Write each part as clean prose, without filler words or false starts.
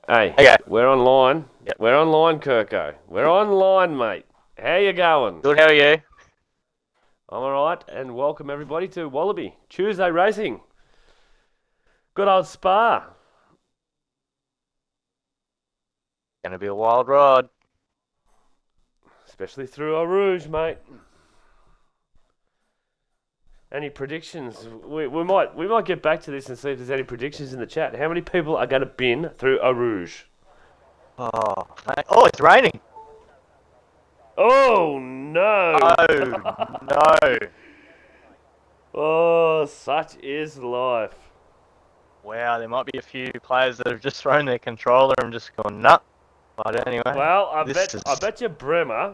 Hey, Okay. we're online. Yep. We're online, Kirko. We're online, mate. How you going? Good, how are you? I'm alright, and welcome everybody to Wallaby Tuesday Racing. Good old Spa, Gonna be a wild ride. especially through our Rouge, mate. Any predictions? We might get back to this and see if there's any predictions in the chat. How many people are going to bin through a Rouge? Oh, mate. Oh, it's raining. Oh no! Oh, no. Oh, such is life. Wow, there might be a few players that have just thrown their controller and just gone, nah. But anyway, Well, I this is... bet you Bremer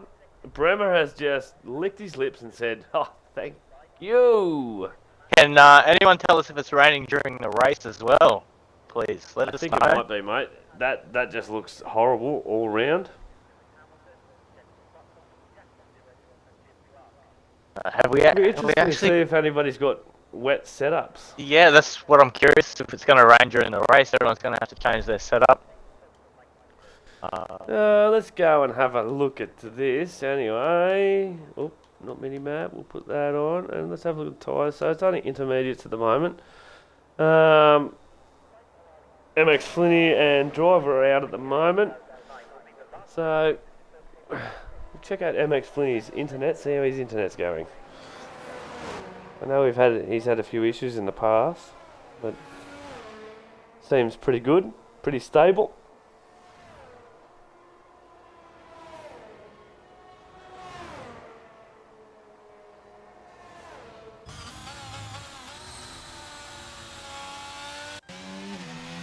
has just licked his lips and said, "Oh, thank you." Can anyone tell us if it's raining during the race as well? Please, let I us think know. it might be, mate. That just looks horrible all round. Have we, It'll be have we interesting to see actually... if anybody's got wet setups. Yeah, that's what I'm curious. If it's going to rain during the race, everyone's going to have to change their setup. Let's go and have a look at this anyway. Oh, not mini map. We'll put that on and let's have a look at the tyres. So it's only intermediates at the moment. MX Flinney and Driver are out at the moment. So check out MX Flinney's internet. See how his internet's going. I know he's had a few issues in the past, but seems pretty good, pretty stable.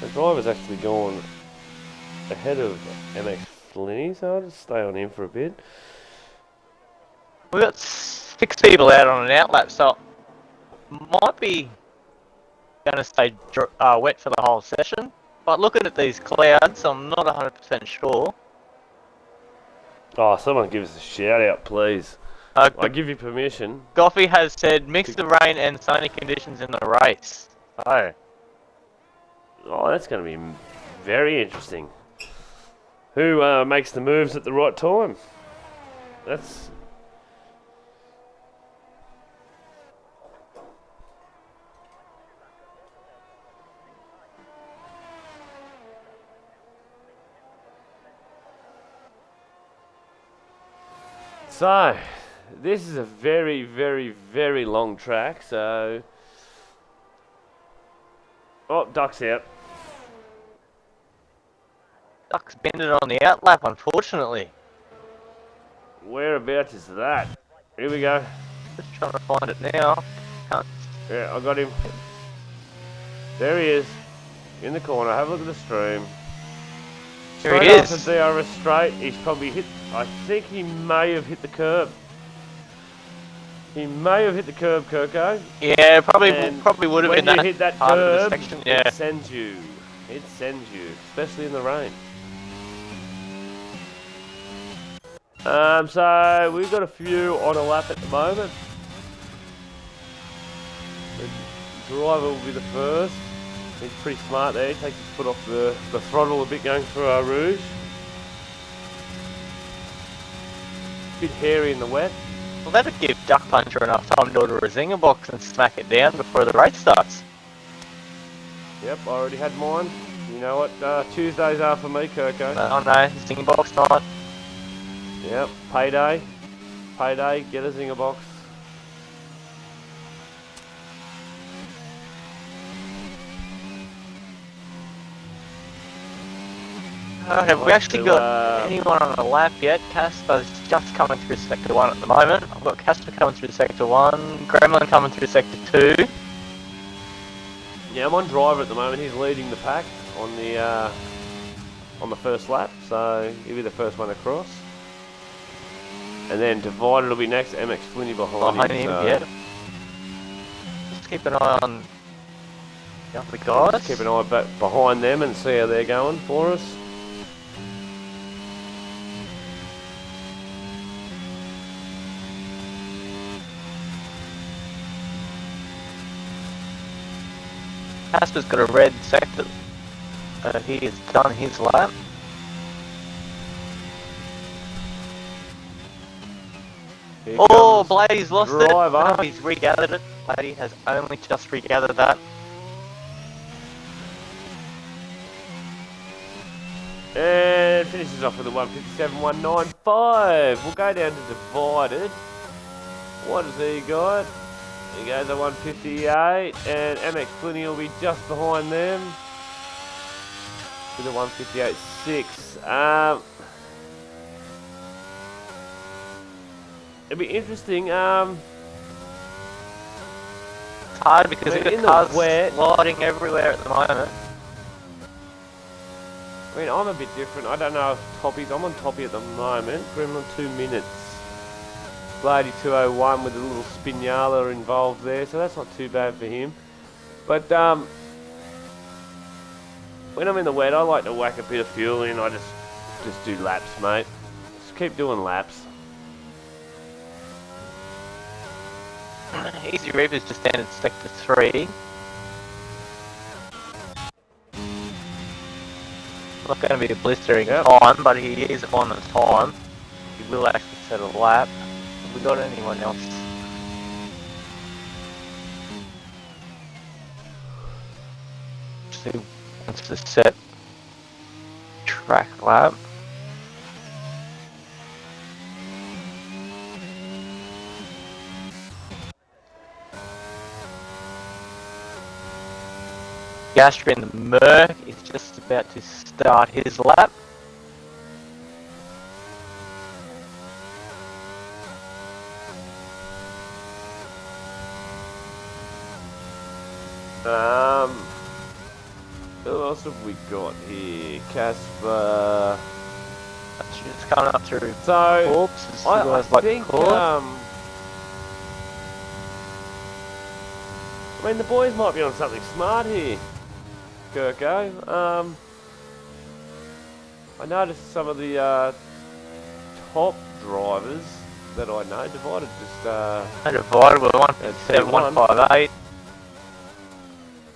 The driver's actually gone ahead of MX Flinney, so I'll just stay on him for a bit. We've got 6 people out on an outlap, so might be going to stay wet for the whole session. But looking at these clouds, I'm not 100% sure. Oh, someone give us a shout out, please. I give you permission. Goffey has said mix the rain and sunny conditions in the race. Oh, that's going to be very interesting. Who makes the moves at the right time? That's... So, this is a very, very, very long track, so... Oh, Duck's out. Duck's bended on the outlap, unfortunately. Whereabouts is that? Here we go. Just trying to find it now. Can't. Yeah, I got him. There he is. In the corner. Have a look at the stream. Here he Straight after is. DRS straight, he's probably hit... I think he may have hit the curb. He may have hit the curb, Kirko. Yeah, probably would have when been you that hit that part of the curb, section. Yeah. it sends you. It sends you, especially in the rain. So we've got a few on a lap at the moment. The driver will be the first. He's pretty smart there. He takes his foot off the throttle a bit going through our Rouge. Bit hairy in the wet. Well, that would give Duck Puncher enough time to order a zinger box and smack it down before the race starts. Yep, I already had mine. You know what Tuesdays are for me, Kirko. Oh no, zinger box not. Yep, payday. Payday, get a zinger box. Have we actually got anyone on the lap yet? Casper's just coming through Sector 1 at the moment. I've got Casper coming through Sector 1, Gremlin coming through Sector 2. Yeah, I'm on driver at the moment. He's leading the pack on the first lap, so he'll be the first one across. And then Divided will be next. MX Flinney behind him. So yeah. Just keep an eye on the other guys. just keep an eye back behind them and see how they're going for us. Casper's got a red sector. He has done his lap. Here Oh, comes Blady's lost it. driver. No, he's regathered it. Blady has only just regathered that. And finishes off with a 157.195. We'll go down to divided. What has he got? He goes at 158, and MX Flinny will be just behind them with a 158.6. It'd be interesting. It's hard because we've in the got cars wet- sliding everywhere at the moment. I mean, I'm a bit different. I don't know if Toppy's. I'm on Toppy at the moment. We're on 2 minutes. Blady 201 with a little Spinala involved there, so that's not too bad for him. But when I'm in the wet, I like to whack a bit of fuel in. I just do laps, mate. Just keep doing laps. Easy Reaper's just down in sector 3. Not going to be a blistering time, but he is on the time. He will actually set a lap. Have we got anyone else? Who wants to set track lap? Gasper in the Merc is just about to start his lap. Who else have we got here? Casper. It's coming up through. So Oops, I think. I mean, the boys might be on something smart here, Kirko. I noticed some of the top drivers that I know divided just. Divided with 157.158.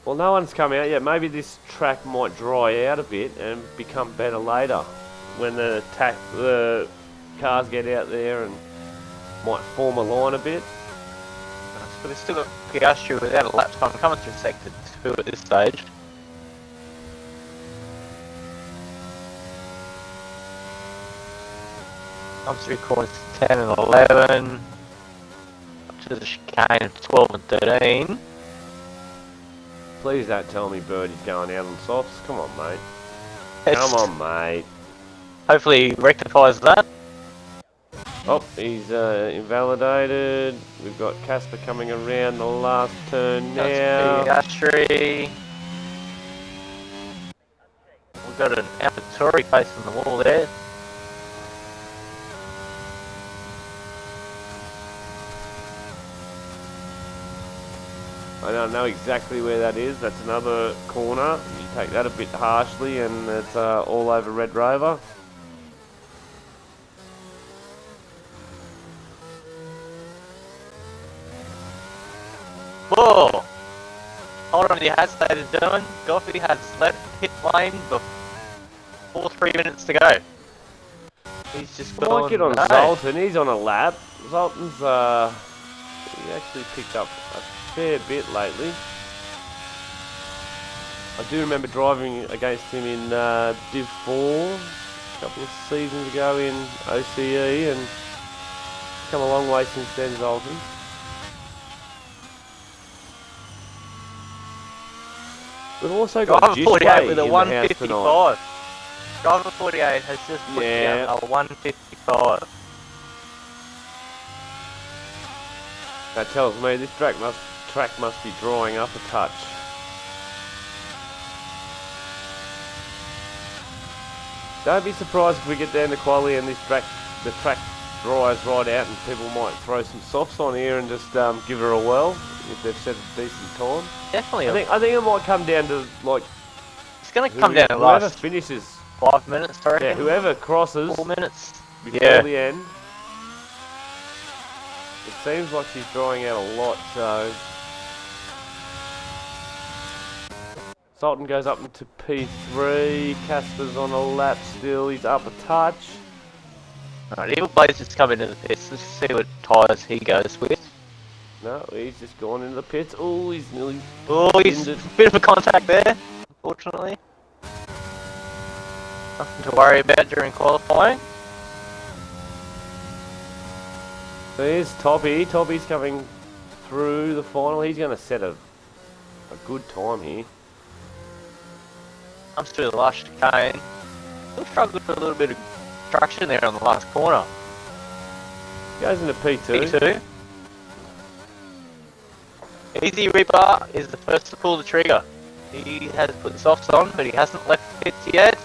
Well, no one's come out yet. Maybe this track might dry out a bit and become better later when the cars get out there and might form a line a bit. But it's still got Piastri without a lap time coming through sector 2 at this stage. Comes through corners 10 and 11. Up to the chicane of 12 and 13. Please don't tell me Birdie's going out on softs. Come on, mate. Come on, mate. Hopefully he rectifies that. Oh, he's invalidated. We've got Casper coming around the last turn now. Piastri. We've got an Alphatori facing the wall there. I don't know exactly where that is. That's another corner. You take that a bit harshly and it's all over Red Rover. Whoa! Hold on, he has started doing. Goffey has left pit lane before 3 minutes to go. He's just I might get on Zoltan. He's on a lap. Zoltan's he actually picked up a fair bit lately. I do remember driving against him in Div 4 a couple of seasons ago in OCE, and he's come a long way since then, Zoltan. We've also got Driver 48 with a in the house tonight. 155. Driver 48 has just put down a 155. That tells me this track must be drawing up a touch. Don't be surprised if we get down to quali and the track dries right out and people might throw some softs on here and just give her a whirl if they've set a decent time. Definitely. I think it might come down to like. It's going to come down to whoever last finishes. 5 minutes, I reckon. Yeah, whoever crosses 4 minutes before the end. It seems like she's drawing out a lot, so Sultan goes up into P3. Casper's on a lap still. He's up a touch. Alright, Evil Blaze just come into the pits. Let's see what tyres he goes with. No, he's just gone into the pits. Oh, he's nearly. Oh, he's a ended. bit of a contact there, unfortunately. Nothing to worry about during qualifying. There's Toppy. Toppy's coming through the final. He's going to set a good time here. Comes through the last chicane. Still struggled for a little bit of traction there on the last corner. Goes into P2. P2. Easy Ripper is the first to pull the trigger. He has put the softs on, but he hasn't left the pits yet.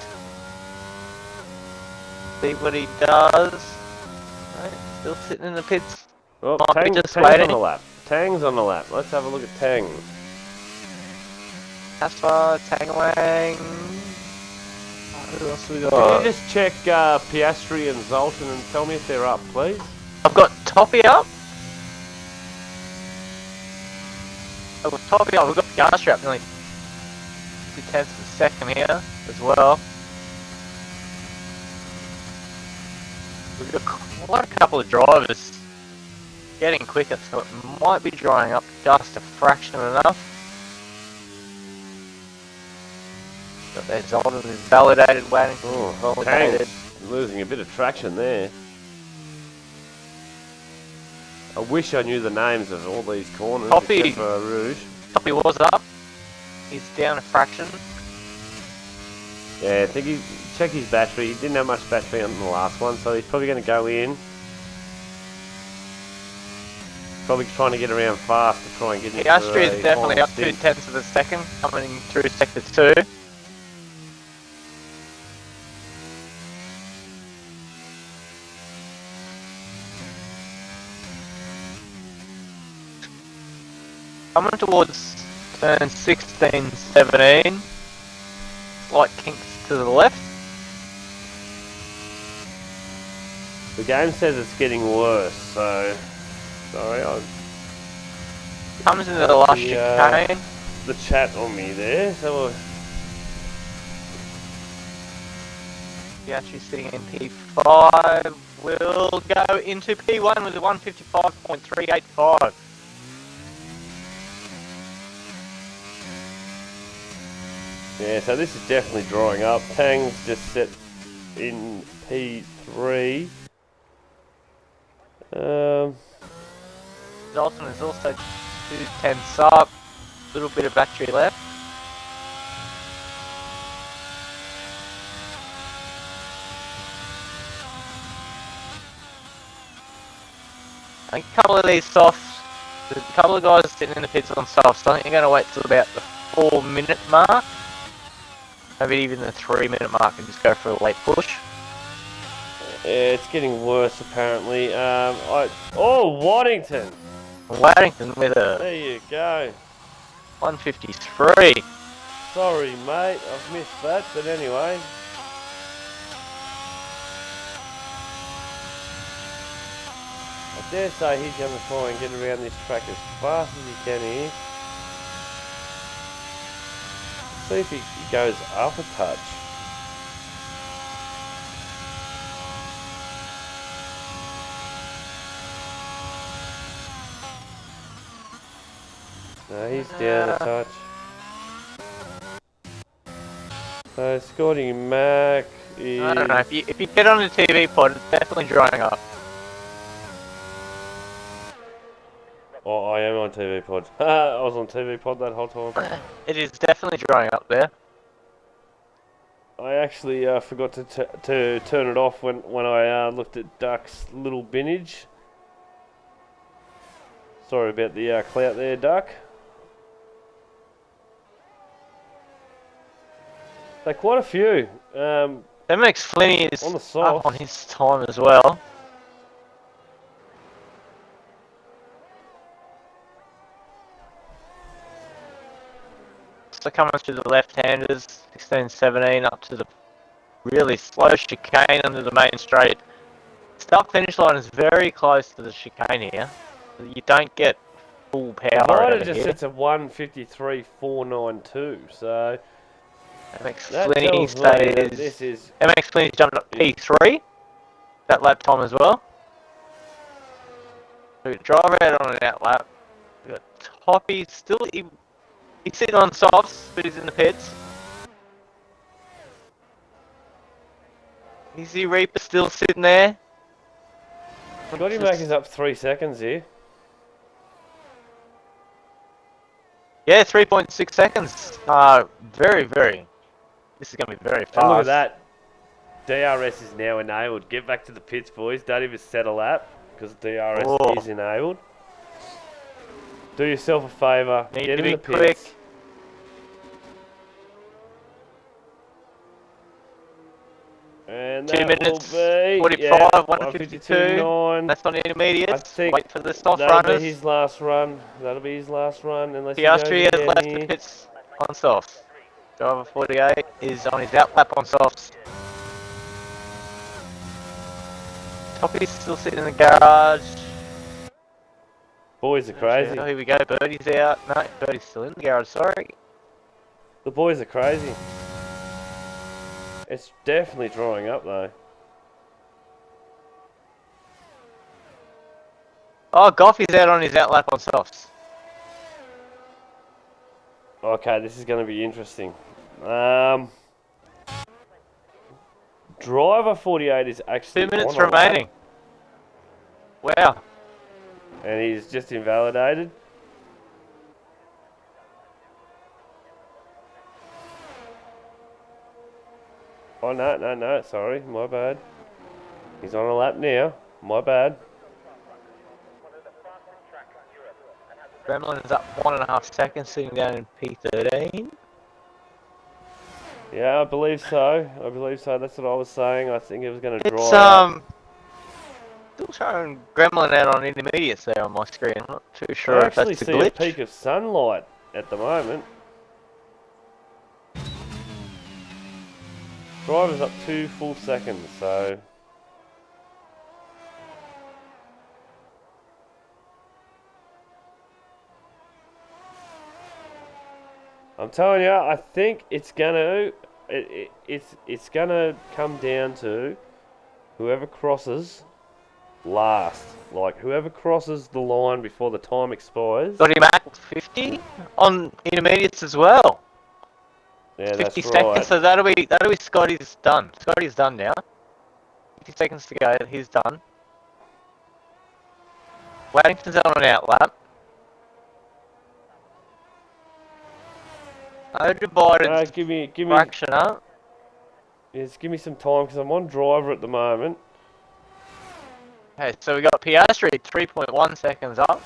See what he does. Right, still sitting in the pits. Oh, Might be Tang's just waiting. on the lap. Tang's on the lap. Let's have a look at Tang. Casper, Tangwang. Who else we Can got? you just check Piastri and Zoltan and tell me if they're up, please? I've got Toppy up. I've got Toppy up. We've got Piastri up nearly 2/10 of a second here as well. We've got quite a couple of drivers getting quicker, so it might be drying up just a fraction enough. Got that Zoltan is validated, waiting for validated. Tang's losing a bit of traction there. I wish I knew the names of all these corners Toppy. except for Rouge. Toppy was up. He's down a fraction. Yeah, I think he check his battery. He didn't have much battery on the last one, so he's probably going to go in. Probably trying to get around fast to try and get into Piastri is definitely final up stint. 2/10 of a second, coming through sector 2. Coming towards turn 16, 17. Slight kinks to the left. The game says it's getting worse, so sorry, Comes into the last Yeah. chicane. the chat on me there. So Piastri sitting in P5. Will go into P1 with a 155.385. yeah, so this is definitely drawing up. Tang's just set in P3. Dalton is also 2/10 up. Little bit of battery left. I think a couple of these softs, there's a couple of guys sitting in the pits on softs. I think they're going to wait till about the 4-minute mark. Maybe even the 3-minute mark and just go for a late push. Yeah, it's getting worse apparently. Waddington! Waddington with a There you go. 153. Sorry, mate, I've missed that, but anyway. I dare say he's going to try and get around this track as fast as he can here. See if he goes up a touch. No, he's down a touch. So Scotty Mac is... I don't know, if you get on the TV pod, it's definitely drying up. Oh, I am on TV pod. I was on TV pod that whole time. It is definitely drying up there. I actually forgot to turn it off when I looked at Duck's little binage. Sorry about the clout there, Duck. So quite a few. MX Flinny is On the up soft. on his time as well. So coming through the left-handers, 16-17 up to the really slow chicane under the main straight. Start finish line is very close to the chicane here. You don't get full power Divider over just here. sits at 153.492, so MX that Flinny tells me that says this is... MX Flinny's jumped up P3 that lap time as well. We got driver out on an out lap. We got Toppy still. He's sitting on softs, but he's in the pits. Easy Reaper still sitting there. Scotty Maker's up 3 seconds here. Yeah, 3.6 seconds. Very, very. This is going to be very fast. And look at that. DRS is now enabled. Get back to the pits, boys. Don't even set a lap because DRS is enabled. Do yourself a favour. Need Get to in be the pits. quick. And 2 that minutes, will be 45, 152. 152.9. That's on the intermediates. I think Wait for the soft that'll runners. be his last run. That'll be his last run unless Piastri he has goes again left here. the pits on softs. Driver 48 is on his out lap on softs. Toppy's still sitting in the garage. Boys are crazy. Oh, here we go. Birdie's out. No, Birdie's still in the garage. Sorry. The boys are crazy. It's definitely drying up though. Oh, Goffy's out on his out lap on softs. Okay, this is going to be interesting. Driver 48 is actually 2 minutes on a lap, remaining. Wow. and he's just invalidated. Oh no, sorry, my bad. He's on a lap now, my bad. Gremlin's up 1.5 seconds, sitting down in P13. Yeah, I believe so. That's what I was saying. I think it was going to dry It's out. still showing Gremlin out on intermediates there on my screen. I'm not too sure I if actually that's a see glitch. a peak of sunlight at the moment. Driver's up 2 full seconds, so... I'm telling you, I think it's gonna it's gonna come down to whoever crosses last. Like whoever crosses the line before the time expires. Got him at 50 on intermediates as well. Yeah, 50 that's seconds, right. so that'll be Scotty's done. Scotty's done now. 50 seconds to go, he's done. Waddington's on an out lap. Biden's Give me, fraction up. yes, give me some time because I'm on driver at the moment. Okay, so we got Piastri 3.1 seconds up.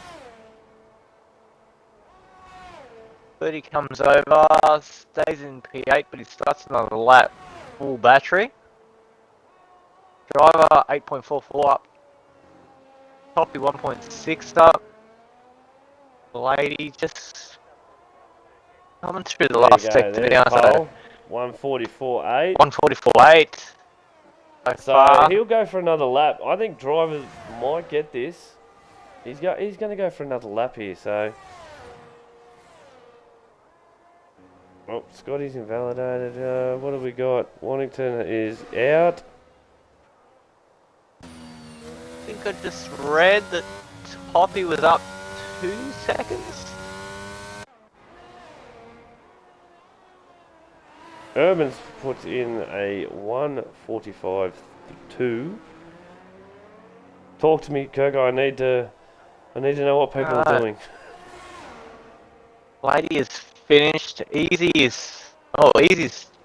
30 comes over, stays in P8, but he starts another lap. Full battery. Driver 8.44 up. Toppy 1.6 up. Lady just coming through the There you last go, sector there's now. pole. 144.8. 144.8. So So far. he'll go for another lap. I think drivers might get this. He's going to go for another lap here. So, oh, Scotty's invalidated. What have we got? Waddington is out. I think I just read that Toppy was up 2 seconds. Urban's put in a 1:45.2. Talk to me, Kirk. I need to know what people are doing. Lady is finished. Easy's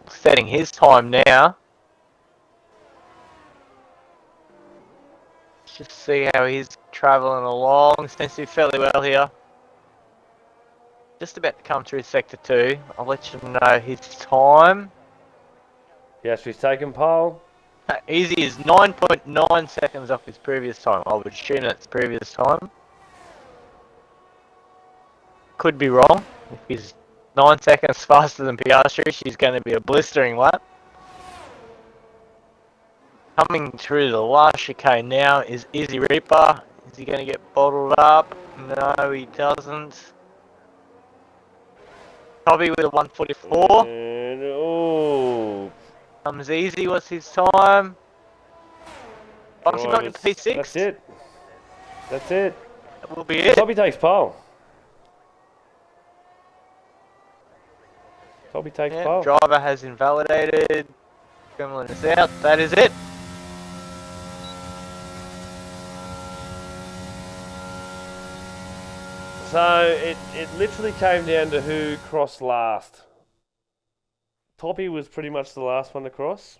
setting his time now. Let's just see how he's travelling along. Seems to be fairly well here. Just about to come through sector 2. I'll let you know his time. Yes, he's taken pole. Easy is 9.9 seconds off his previous time. I would assume that's previous time. Could be wrong. If he's 9 seconds faster than Piastri, she's going to be a blistering lap. Coming through the last chicane now is Izzy Reaper. Is he going to get bottled up? No, he doesn't. Probably with a 144. And, oh, Comes easy. What's his time? Once he not in drivers. P6. That's it. That's it. That will be it. Toby takes pole. Toby takes Yeah, pole. driver has invalidated. Gremlin is out. That is it. So it literally came down to who crossed last. Toppy was pretty much the last one to cross.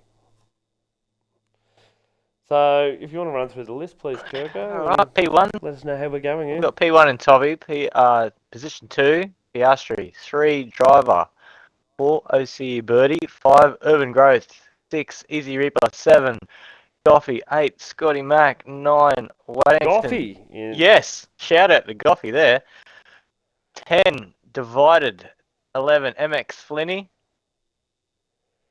So if you want to run through the list, please, Kirko. Alright, P1. Let us know how we're going We've here. got P1 and Toby. Position 2, Piastri. 3, Driver. 4, OCE Birdie. 5, Urban Growth. 6, Easy Reaper. 7, Goffy. 8, Scotty Mac. 9, Waddington. Goffy. Yes, shout out to Goffy there. 10, Divided. 11, MX Flinny.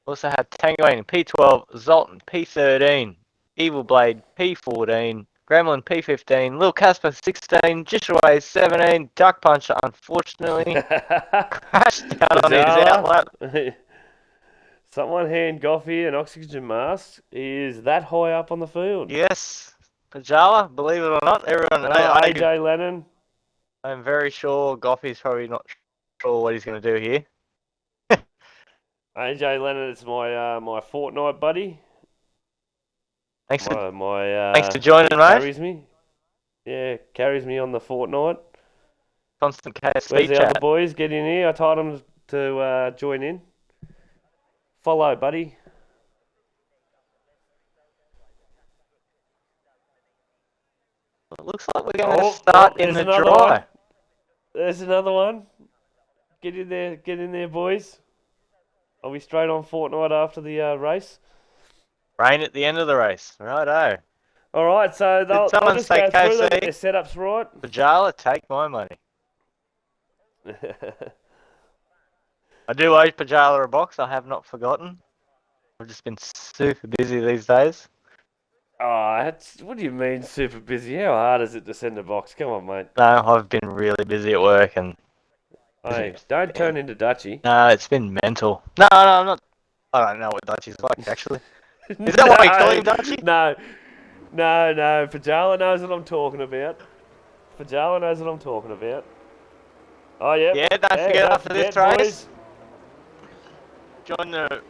Also have Tango in P12, Zoltan P13, Evil Blade P14, Gremlin P15, Lil Casper 16, Jishaway 17, Duck Puncher unfortunately crashed down on his outlap. Someone hand Goffy an oxygen mask. He is that high up on the field. Yes, Pajala, believe it or not, everyone. AJ Lennon. I'm very sure Goffy's probably not sure what he's going to do here. AJ Lennon is my Fortnite buddy. Thanks for joining, mate. Carries me. Yeah, carries me on the Fortnite. Constant KSV Where's the chat. other boys? Get in here. I told them to join in. Follow, buddy. It looks like we're going to start in the dry. One. There's another one. Get in there, boys. Are we straight on Fortnite after the race? Rain at the end of the race. Righto. All right, so they'll just go through them, get their setups right. Bajala, take my money. I do owe Pajala a box, I have not forgotten. I've just been super busy these days. Oh, what do you mean super busy? How hard is it to send a box? Come on, mate. No, I've been really busy at work and... Hey, don't turn into Dutchy. No, it's been mental. No, I'm not... I don't know what Dutchy's like, actually. Is that what we call him, Dutchy? No. Pajala knows what I'm talking about. Oh, yeah. Yeah, don't forget after this race. Boys. Join the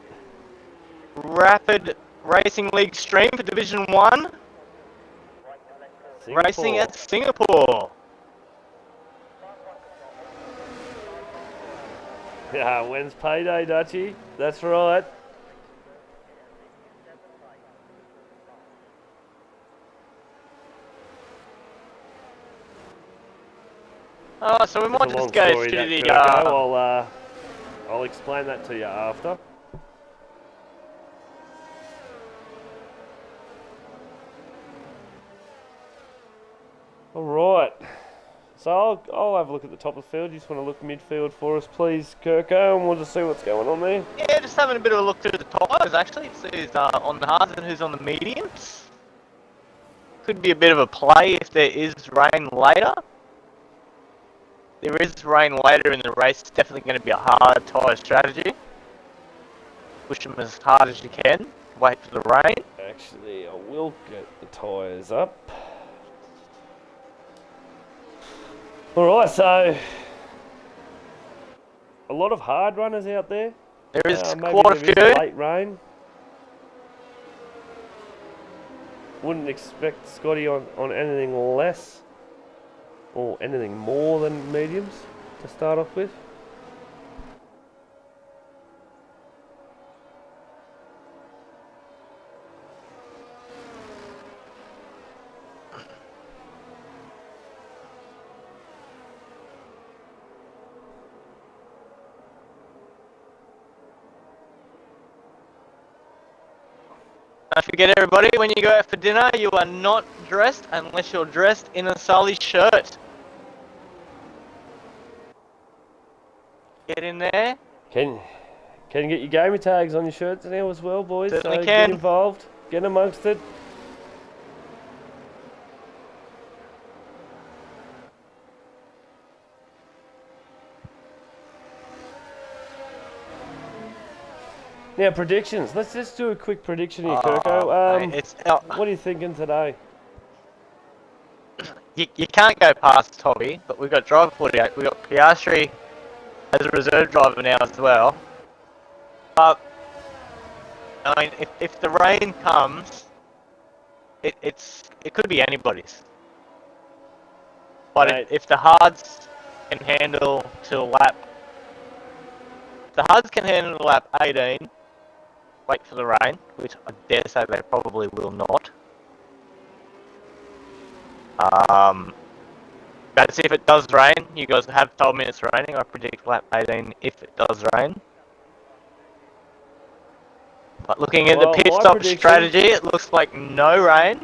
Rapid Racing League stream for Division 1. Singapore. Racing at Singapore. Yeah, when's payday, Dutchy? That's right. Oh, so we might just go through the... I'll explain that to you after. All right. So I'll have a look at the top of the field. You just want to look midfield for us, please, Kirko, and we'll just see what's going on there. Yeah, just having a bit of a look through the tyres, actually. See who's on the hards and who's on the mediums. Could be a bit of a play if there is rain later. There is rain later in the race. It's definitely going to be a hard tyre strategy. Push them as hard as you can. Wait for the rain. Actually, I will get the tyres up. Alright, so a lot of hard runners out there. There is maybe quite a there few. is late rain. Wouldn't expect Scotty on anything less or anything more than mediums to start off with. Don't forget, everybody, when you go out for dinner, you are not dressed unless you're dressed in a Sully shirt. Get in there. Can get your gamer tags on your shirts now as well, boys. Certainly so can. Get involved. Get amongst it. Now predictions. Let's just do a quick prediction here, Oh, Kirko. mate, it's What are you thinking today? you can't go past Toby, but we've got driver 48. We've got Piastri as a reserve driver now as well. But I mean, if the rain comes, it could be anybody's. But Mate. if the hards can handle till lap, if the hards can handle lap 18, wait for the rain, which I dare say they probably will not. That's if it does rain. You guys have told me it's raining. I predict lap 18 if it does rain. But looking at the pit stop strategy, it looks like no rain.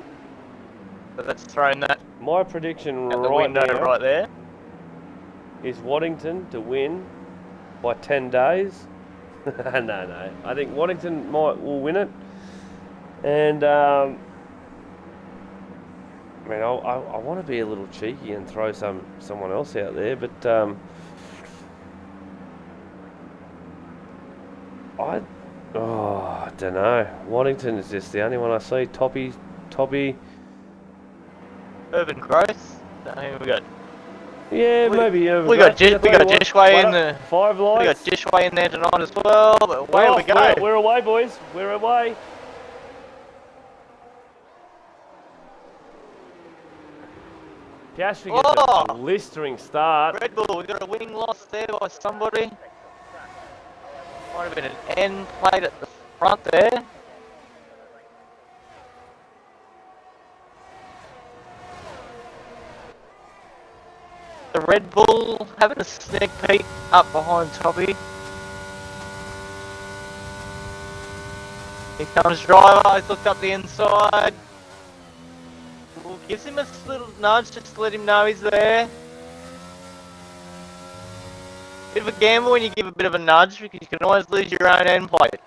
So that's thrown that my prediction out the window right there. Is Waddington to win by 10 days. No. I think Waddington will win it. And I mean, I want to be a little cheeky and throw someone else out there, but I don't know. Waddington is just the only one I see. Toppy. Urban growth. Who we got? Yeah, maybe urban. We got Dishway in the 5 lights. We got Dishway in there tonight as well. But away we go. We're away, boys. We're away. Piastri gets a blistering start. Red Bull, we got a wing loss there by somebody. Might have been an N plate at the front there. The Red Bull having a sneak peek up behind Toppy. Here comes driver, he's looked up the inside. Gives him a little nudge just to let him know he's there. Bit of a gamble when you give a bit of a nudge because you can always lose your own end plate.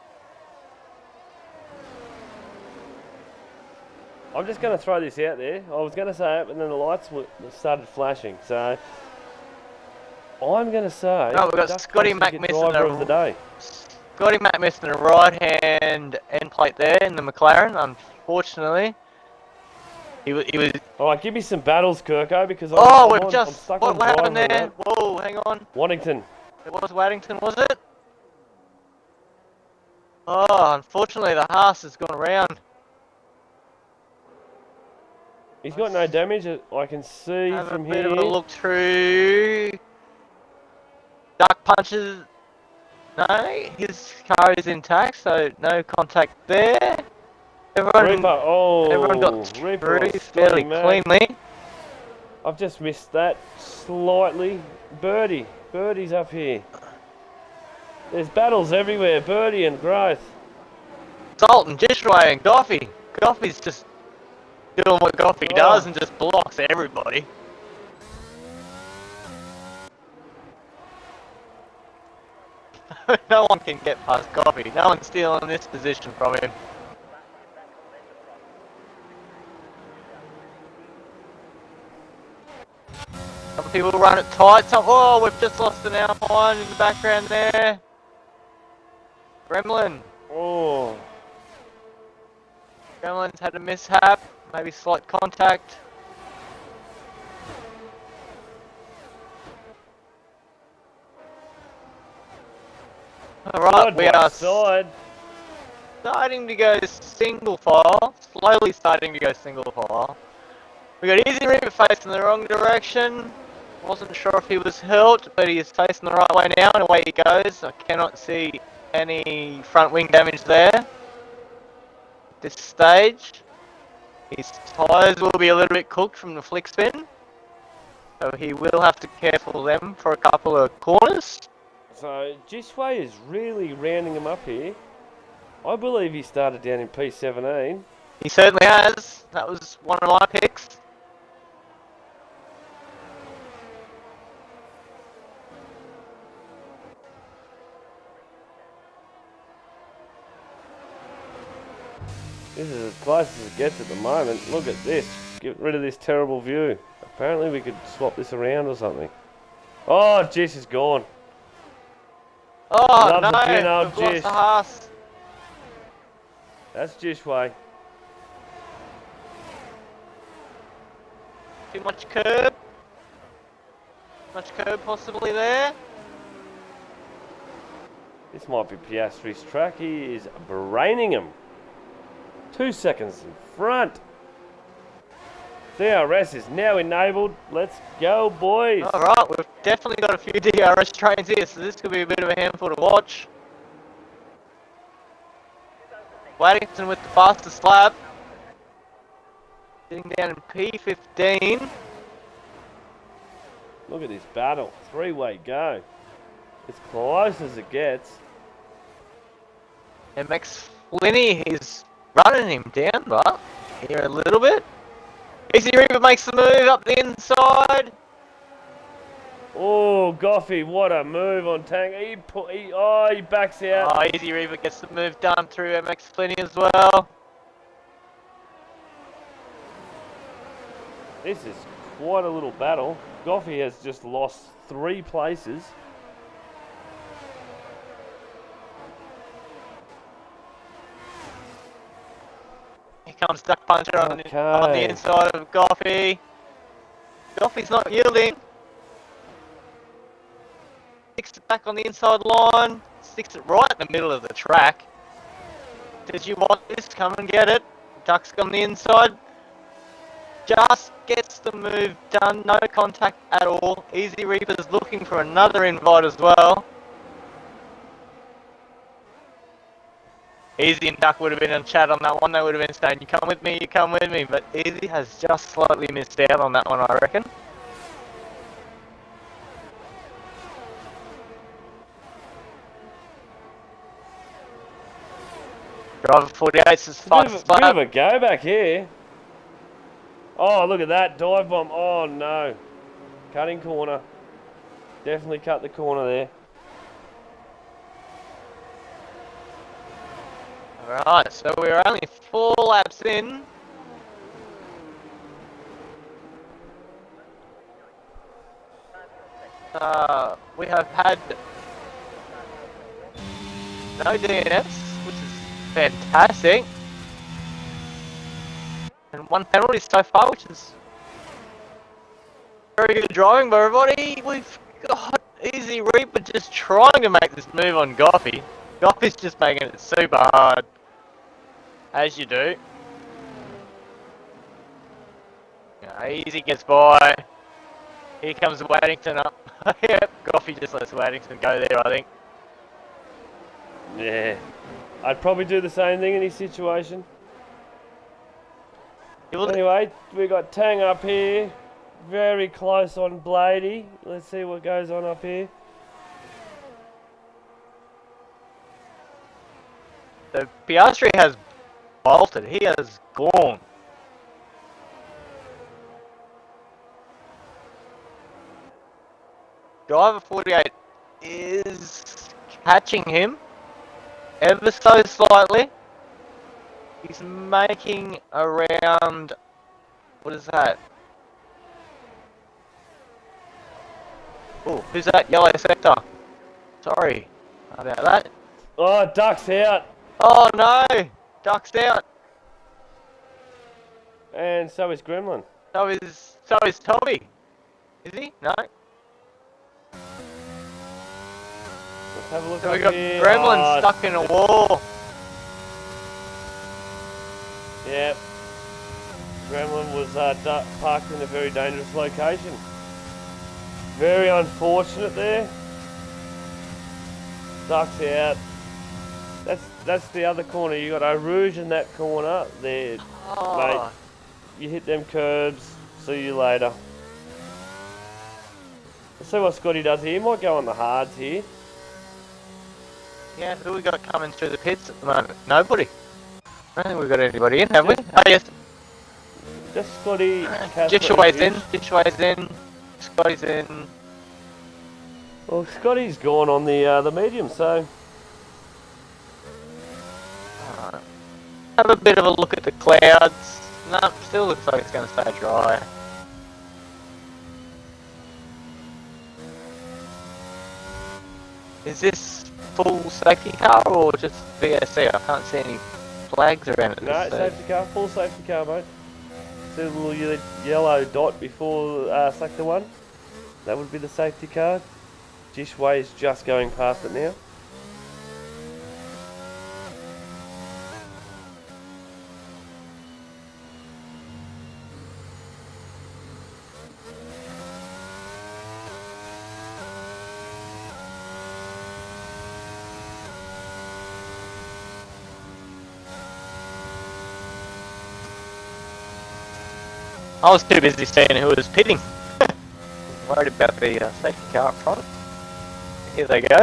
I'm just going to throw this out there. I was going to say it, but then the lights started flashing. So I'm going to say. No, we've got Scotty Mac missing the day. Scotty Mac missing a right-hand end plate there in the McLaren, unfortunately. He was. Alright, give me some battles, Kirko, because what happened there? Right? Whoa, hang on. Waddington. It was Waddington, was it? Oh, unfortunately the Haas has gone around. He's got no damage, I can see from here. Have a bit of a look through. Duck punches. No, his car is intact, so no contact there. Everyone got through fairly cleanly. I've just missed that slightly. Birdie's up here. There's battles everywhere. Birdie and Growth. Sultan, Dishway and Goffey. Goffey's just doing what Goffey does and just blocks everybody. No one can get past Goffey. No one's stealing this position from him. Some people run it tight. We've just lost an Alpine in the background there. Gremlin. Gremlin's had a mishap. Maybe slight contact. Alright, we are starting to go single file. Slowly starting to go single file. We got Easy Reaper facing the wrong direction. Wasn't sure if he was hurt, but he is facing the right way now, and away he goes. I cannot see any front wing damage there. At this stage, his tyres will be a little bit cooked from the flick spin, so he will have to careful them for a couple of corners. So Gisway is really rounding him up here. I believe he started down in P17. He certainly has. That was one of my picks. This is as close as it gets at the moment. Look at this. Get rid of this terrible view. Apparently we could swap this around or something. Oh, Jess is gone. Oh, Love no. the gin, old We've lost Jess. the Haas. That's just way. Too much curb. Much curb possibly there. This might be Piastri's track. He is braining him. 2 seconds in front. DRS is now enabled. Let's go, boys. Alright, we've definitely got a few DRS trains here, so this could be a bit of a handful to watch. Waddington with the fastest lap. Sitting down in P15. Look at this battle. 3-way go. As close as it gets. MX Flinny is running him down, but here a little bit. Easy Reaper makes the move up the inside. Oh, Goffey, what a move on Tang. He backs out. Oh, Easy Reaper gets the move done through MX Flinny as well. This is quite a little battle. Goffey has just lost 3 places. Here comes Duck Puncher on the inside of Goffey. Goffey's not yielding. Sticks it back on the inside line. Sticks it right in the middle of the track. Says, you want this? Come and get it. Duck's on the inside. Just gets the move done. No contact at all. Easy Reaper's looking for another invite as well. Easy and Duck would have been in chat on that one. They would have been saying, you come with me, you come with me. But Easy has just slightly missed out on that one, I reckon. Driver 48's as fastest Bit lap. of a go back here. Oh, look at that dive bomb. Oh, no. Cutting corner. Definitely cut the corner there. Alright, so we're only 4 laps in. We have had no DNFs, which is fantastic. And 1 penalty so far, which is very good driving by everybody. We've got Easy Reaper just trying to make this move on Goffey. Goffey's just making it super hard. As you do. Yeah, Easy gets by. Here comes Waddington up. Yep, Goffey just lets Waddington go there, I think. Yeah. I'd probably do the same thing in his situation. Anyway, we got Tang up here. Very close on Blady. Let's see what goes on up here. So Piastri has bolted. He has gone. Driver 48 is catching him ever so slightly. He's making around, what is that? Oh, who's that? Yellow sector. Sorry about that. Oh, Duck's out. Oh no! Duck's out. And so is Gremlin. So is Toby. Is he? No. Let's have a look So up we got here. Gremlin stuck in a wall. Yep. Gremlin was parked in a very dangerous location. Very unfortunate there. Duck's out. That's the other corner. You got Rouge in that corner there, mate. You hit them curbs. See you later. Let's see what Scotty does here. He might go on the hards here. Yeah, who we got coming through the pits at the moment? Nobody. I don't think we've got anybody in, have we? Oh yes. Just Scotty. Dishaway's in. Dishaway's in. Scotty's in. Well, Scotty's gone on the medium, so. Have a bit of a look at the clouds. No, still looks like it's going to stay dry. Is this full safety car or just VSC? I can't see any flags around it. No, safety car, full safety car, mate. See the little yellow dot before sector 1? That would be the safety car. Jishway is just going past it now. I was too busy seeing who was pitting. Worried about the safety car up front. Here they go.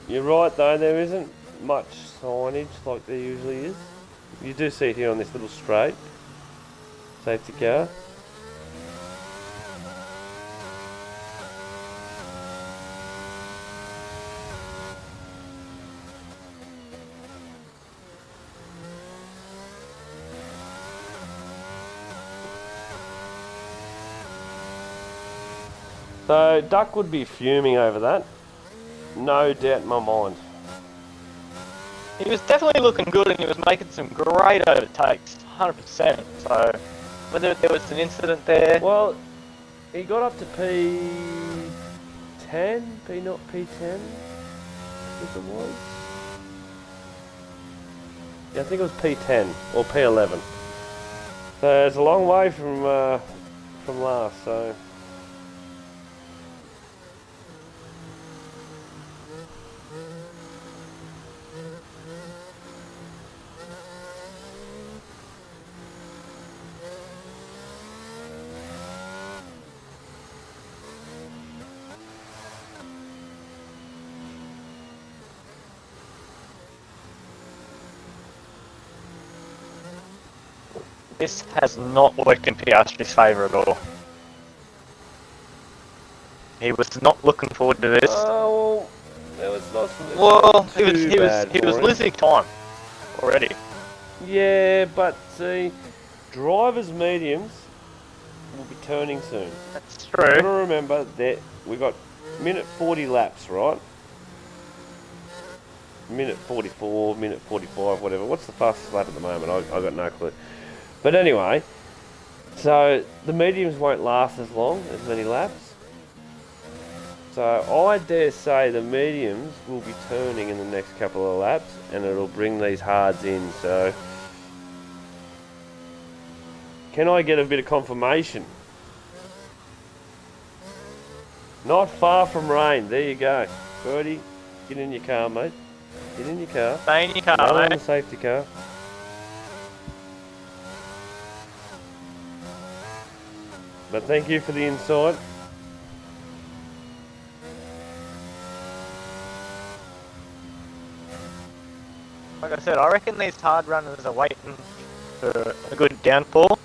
You're right though, there isn't much signage like there usually is. You do see it here on this little straight. Safety car. So Duck would be fuming over that. No doubt in my mind. He was definitely looking good and he was making some great overtakes, 100%. So, whether there was an incident there... Well, he got up to P10, P not P10, I think it was. Yeah, I think it was P10 or P11. So it's a long way from last. So. This has not worked in Piastri's favour at all. He was not looking forward to this. Oh, well, it was not. Well, he was him. losing time already. Yeah, but see, drivers' mediums will be turning soon. That's You've got to true. remember that we got minute 40 laps, right? Minute 44, minute 45, whatever. What's the fastest lap at the moment? I got no clue. But anyway, so the mediums won't last as long, as many laps. So I dare say the mediums will be turning in the next couple of laps and it'll bring these hards in. So can I get a bit of confirmation? Not far from rain. There you go. Birdie, get in your car, mate. Get in your car. Stay in your car, No on mate. the safety car. But thank you for the insight. Like I said, I reckon these hard runners are waiting for a good downpour.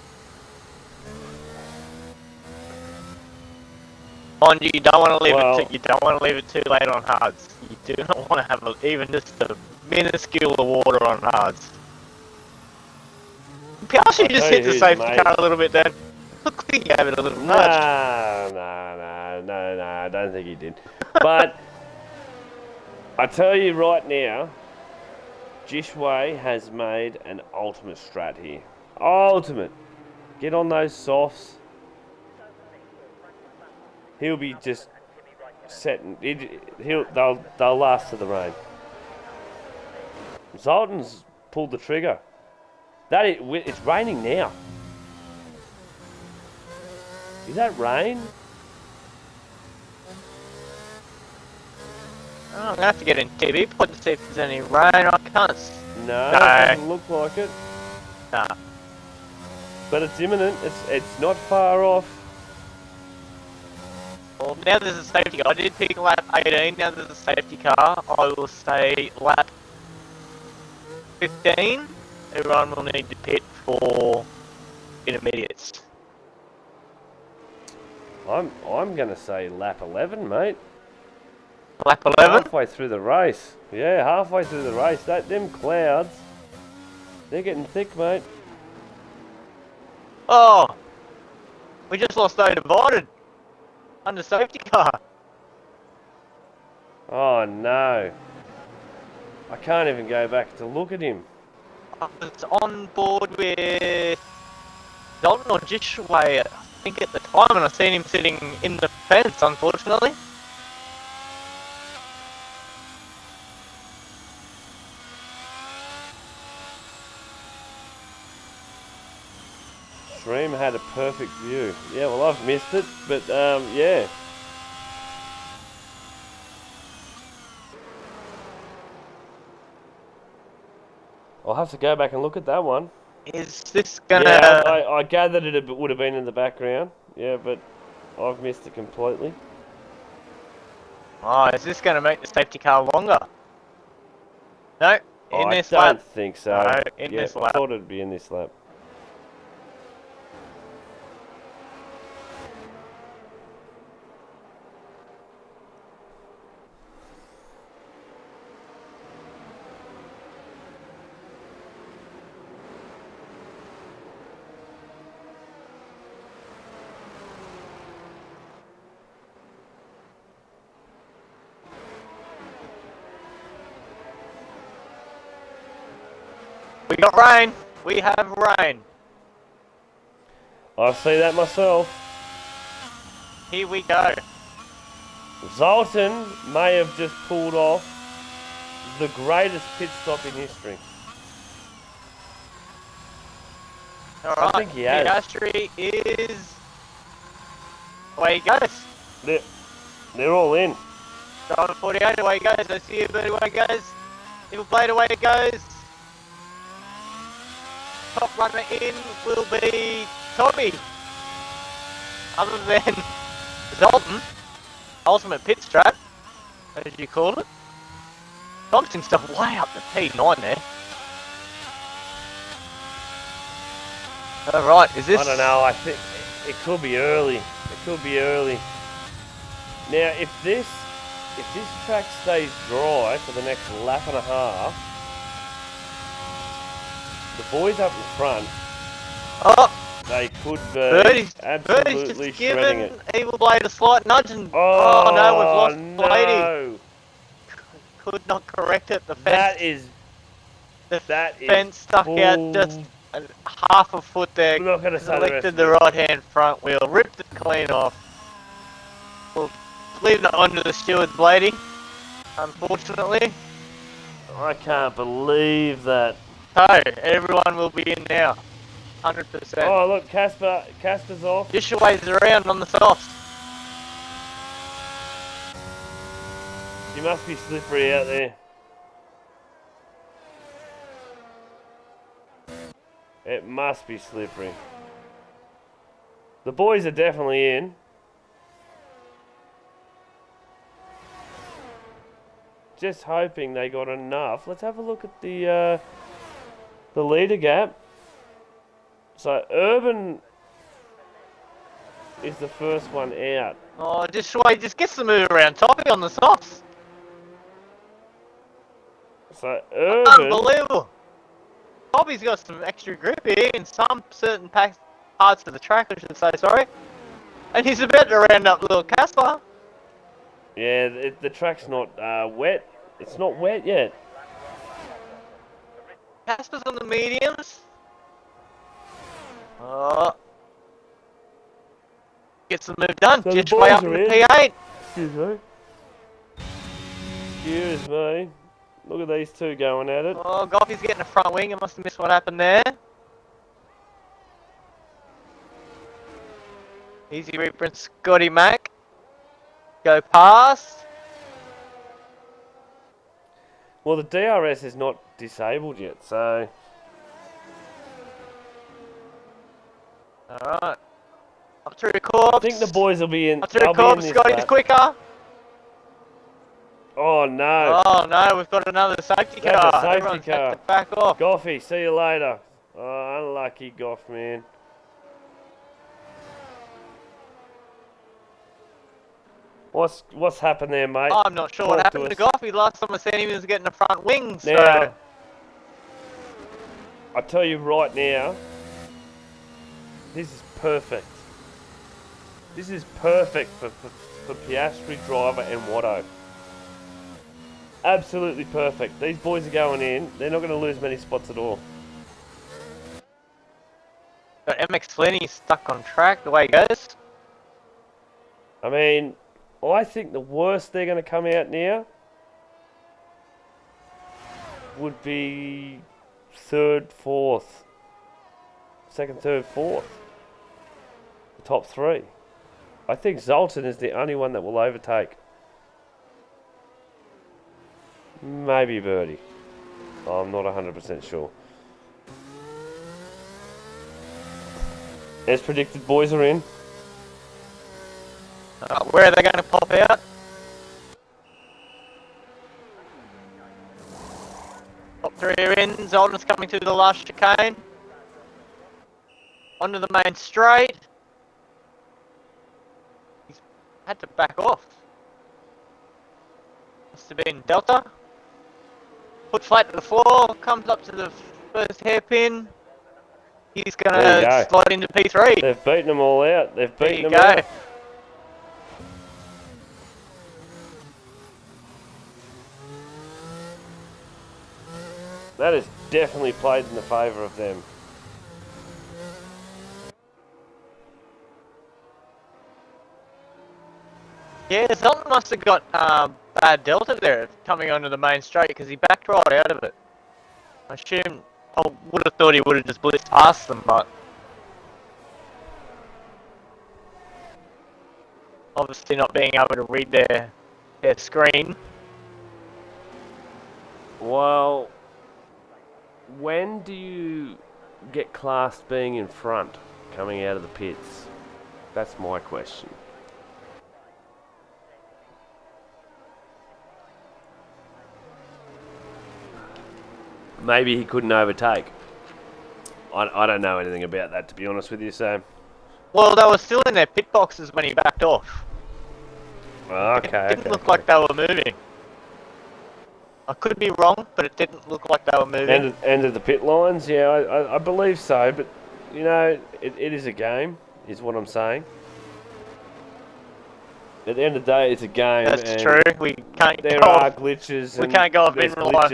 Mind you, you don't want to leave it too late on hards. You do not want to have even just a minuscule of water on hards. Piastri just hit the safety car a little bit then. Look, he gave it a little nudge. No, I don't think he did. But I tell you right now, Jishway has made an ultimate strat here. Ultimate. Get on those softs. He'll be just setting. They'll last to the rain. Zoltan's pulled the trigger. It's raining now. Is that rain? Oh, I'm gonna have to get in TV pod to see if there's any rain. I can't. No, it doesn't look like it. Nah. But it's imminent. It's not far off. Well, now there's a safety car. I did pick lap 18. Now there's a safety car. I will say lap 15. Everyone will need to pit for intermediates. I'm gonna say lap 11, mate. Lap 11? Halfway through the race. Yeah, halfway through the race. Them clouds, they're getting thick, mate. Oh! We just lost A divided. Under safety car. Oh no. I can't even go back to look at him. I was on board with Dalton or Jishway, I think at the time, and I seen him sitting in the fence, unfortunately. Stream had a perfect view. Yeah, well, I've missed it, but yeah. I'll have to go back and look at that one. Is this gonna... Yeah, I gathered it would have been in the background. Yeah, but I've missed it completely. Oh, is this gonna make the safety car longer? No, in this lap. I don't think so. No, in this I lap. thought it'd be in this lap. We got rain. We have rain. I see that myself. Here we go. Zoltan may have just pulled off the greatest pit stop in history. Alright, I think he has. Piastri is... away he goes. They're all in. Driver 48, away he goes. I see you, but away he goes. Evil Blade, away he goes. Top runner in will be Tommy. Other than Zoltan, ultimate pit strap, as you call it. Tom's himself way up the P9 there. Alright, is this... I don't know, I think it could be early. It could be early. Now, if this track stays dry for the next lap and a half, the boys up in front, they could be absolutely just shredding given it. Evil Blade a slight nudge and... Oh, no, we've lost Blady. No. Could not correct it. The fence... that fence stuck out just half a foot there. I'm not going to say Selected the right hand front wheel, ripped it clean off. We'll leave that one to the steward's Blady, unfortunately. I can't believe that. So, everyone will be in now. 100%. Oh, look, Casper's off. Dishaway's around on the softs. You must be slippery out there. It must be slippery. The boys are definitely in. Just hoping they got enough. Let's have a look at the leader gap. So Urban is the first one out. Oh, Dishaway just gets the move around Toppy on the softs. So Urban... Unbelievable. Toppy's got some extra grip here in some certain parts of the track, I should say, sorry. And he's about to round up little Casper. Yeah, the track's not wet. It's not wet yet. Casper's on the mediums. Oh. Gets the move done. So Just way up in the P8. Excuse me. Excuse me. Look at these two going at it. Oh, Goffy's getting a front wing. I must have missed what happened there. Easy reprint, Scotty Mac. Go past. Well, the DRS is not disabled yet, so... Alright. Up through the corpse. I think the boys will be in. Up through the corpse, Scotty's quicker. Oh no. Oh no, we've got another safety car. That's a safety Everyone's car. had to back off. Goffy, see you later. Oh, unlucky Goff, man. What's happened there, mate? I'm not sure what Talk happened to Goffy. Last time I seen him, he was getting a front wing. So. Now, I tell you right now, this is perfect. This is perfect for Piastri, Driver and Watto. Absolutely perfect. These boys are going in. They're not going to lose many spots at all. MX Flinty's stuck on track the way it goes. I mean, I think the worst they're going to come out now would be third, fourth. Second, third, fourth. The top three. I think Zoltan is the only one that will overtake. Maybe Birdie. I'm not 100% sure. As predicted, boys are in. Where are they going to pop out? Top three are in. Zoltan's coming to the last chicane. Onto the main straight. He's had to back off. Must have been Delta. Put flat to the floor. Comes up to the first hairpin. He's going to slide into P3. They've beaten them all out. They've beaten them out. That has definitely played in the favour of them. Yeah, Zoltan must have got bad Delta there coming onto the main straight because he backed right out of it. I would have thought he would have just blitzed past them, but obviously not being able to read their screen. Well, when do you get classed being in front coming out of the pits? That's my question. Maybe he couldn't overtake. I don't know anything about that, to be honest with you, so... Well, they were still in their pit boxes when he backed off. Okay, It didn't look like they were moving. I could be wrong, but it didn't look like they were moving. End of the pit lines? Yeah, I believe so, but, you know, it is a game, is what I'm saying. At the end of the day, it's a game. That's true. We can't. There are glitches. We can't go off in real life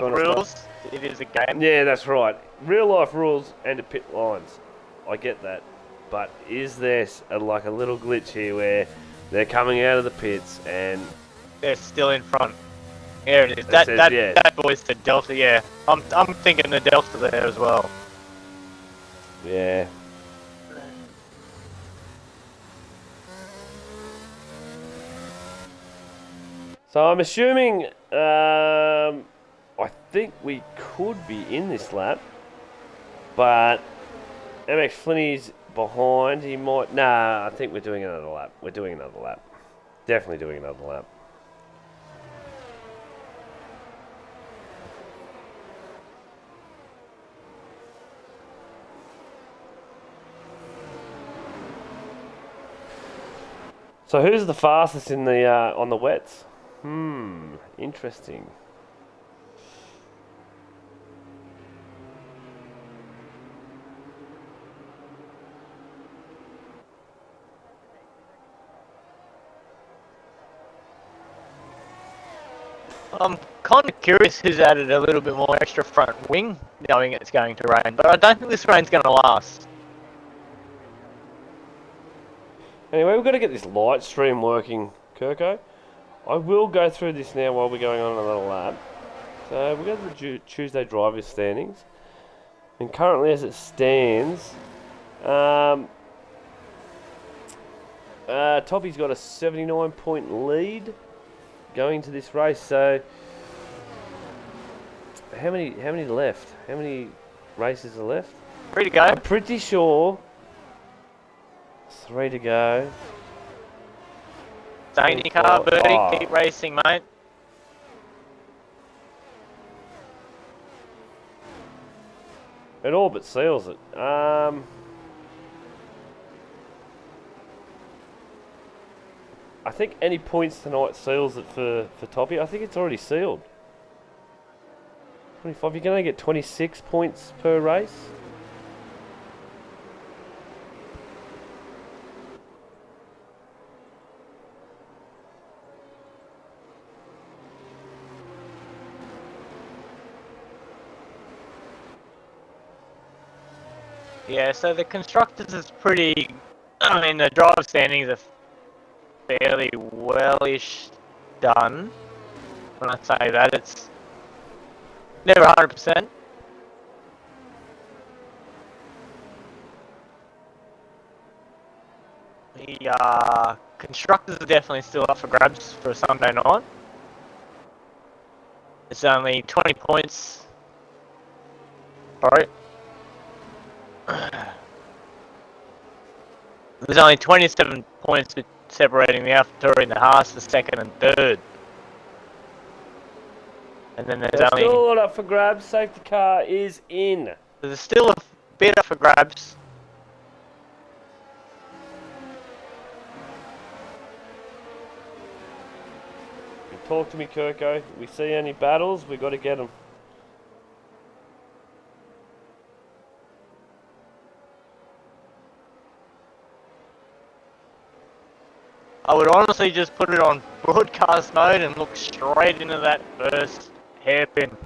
rules. Stuff. It is a game. Yeah, that's right. Real life rules and the pit lines. I get that, but is there like a little glitch here where they're coming out of the pits and they're still in front? There it is. That boy's the Delta. Yeah, I'm thinking the Delta there as well. Yeah. So I'm assuming, I think we could be in this lap, but MX Flinty's behind. He might. Nah, I think we're doing another lap. We're doing another lap. Definitely doing another lap. So who's the fastest in the on the wets? Interesting. I'm kind of curious who's added a little bit more extra front wing, knowing it's going to rain, but I don't think this rain's going to last. Anyway, we've got to get this light stream working, Kirko. I will go through this now while we're going on another lap. So we go to the Tuesday drivers standings, and currently as it stands, Toppy's got a 79-point lead going to this race. So how many left? How many races are left? 3 to go. I'm pretty sure 3 to go. Stay in your car, Birdie. Keep racing, mate. It all but seals it. I think any points tonight seals it for Toppy. I think it's already sealed. 25. You're going to get 26 points per race. Yeah, so the constructors is pretty. I mean, the drive standings are fairly well-ish done. When I say that, it's never 100%. The constructors are definitely still up for grabs for a Sunday night. It's only 20 points. Sorry. There's only 27 points separating the AlphaTauri and the Haas for second and third. And then There's still a lot up for grabs. Safety car is in. There's still a bit up for grabs. Talk to me, Kirko. We see any battles, we got to get them. I would honestly just put it on broadcast mode and look straight into that first hairpin.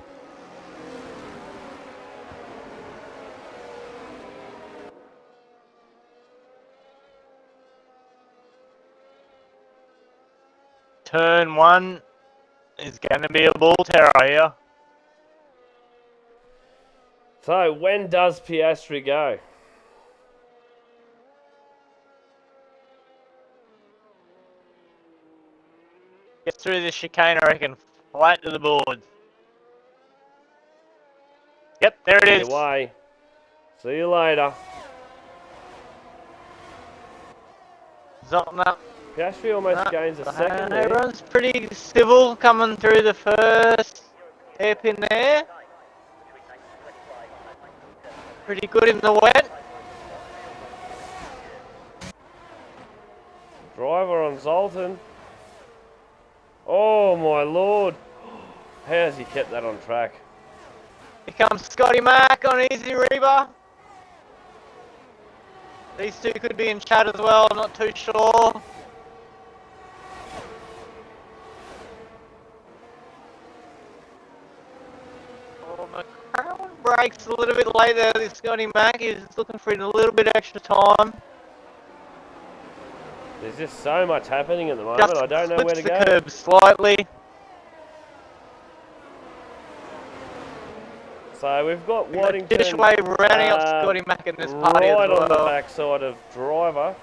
Turn 1 is going to be a bull terror here. So, when does Piastri go? Gets through the chicane, I reckon, flat to the board. Yep, there it is. Away. See you later. Something up. Piastri almost gains a second there. Everyone's pretty civil coming through the first hairpin there. Pretty good in the wet. Driver on Zoltan. Oh my lord. How has he kept that on track? Here comes Scotty Mack on Easy Reba. These two could be in chat as well, I'm not too sure. Oh, McCrown breaks a little bit late there. This Scotty Mack is looking for a little bit extra time. There's just so much happening at the moment, I don't know where to go. The curb slightly. So we've got Waddington Finish way rounding up Scotty Mack in this party right as well. on the backside of Driver.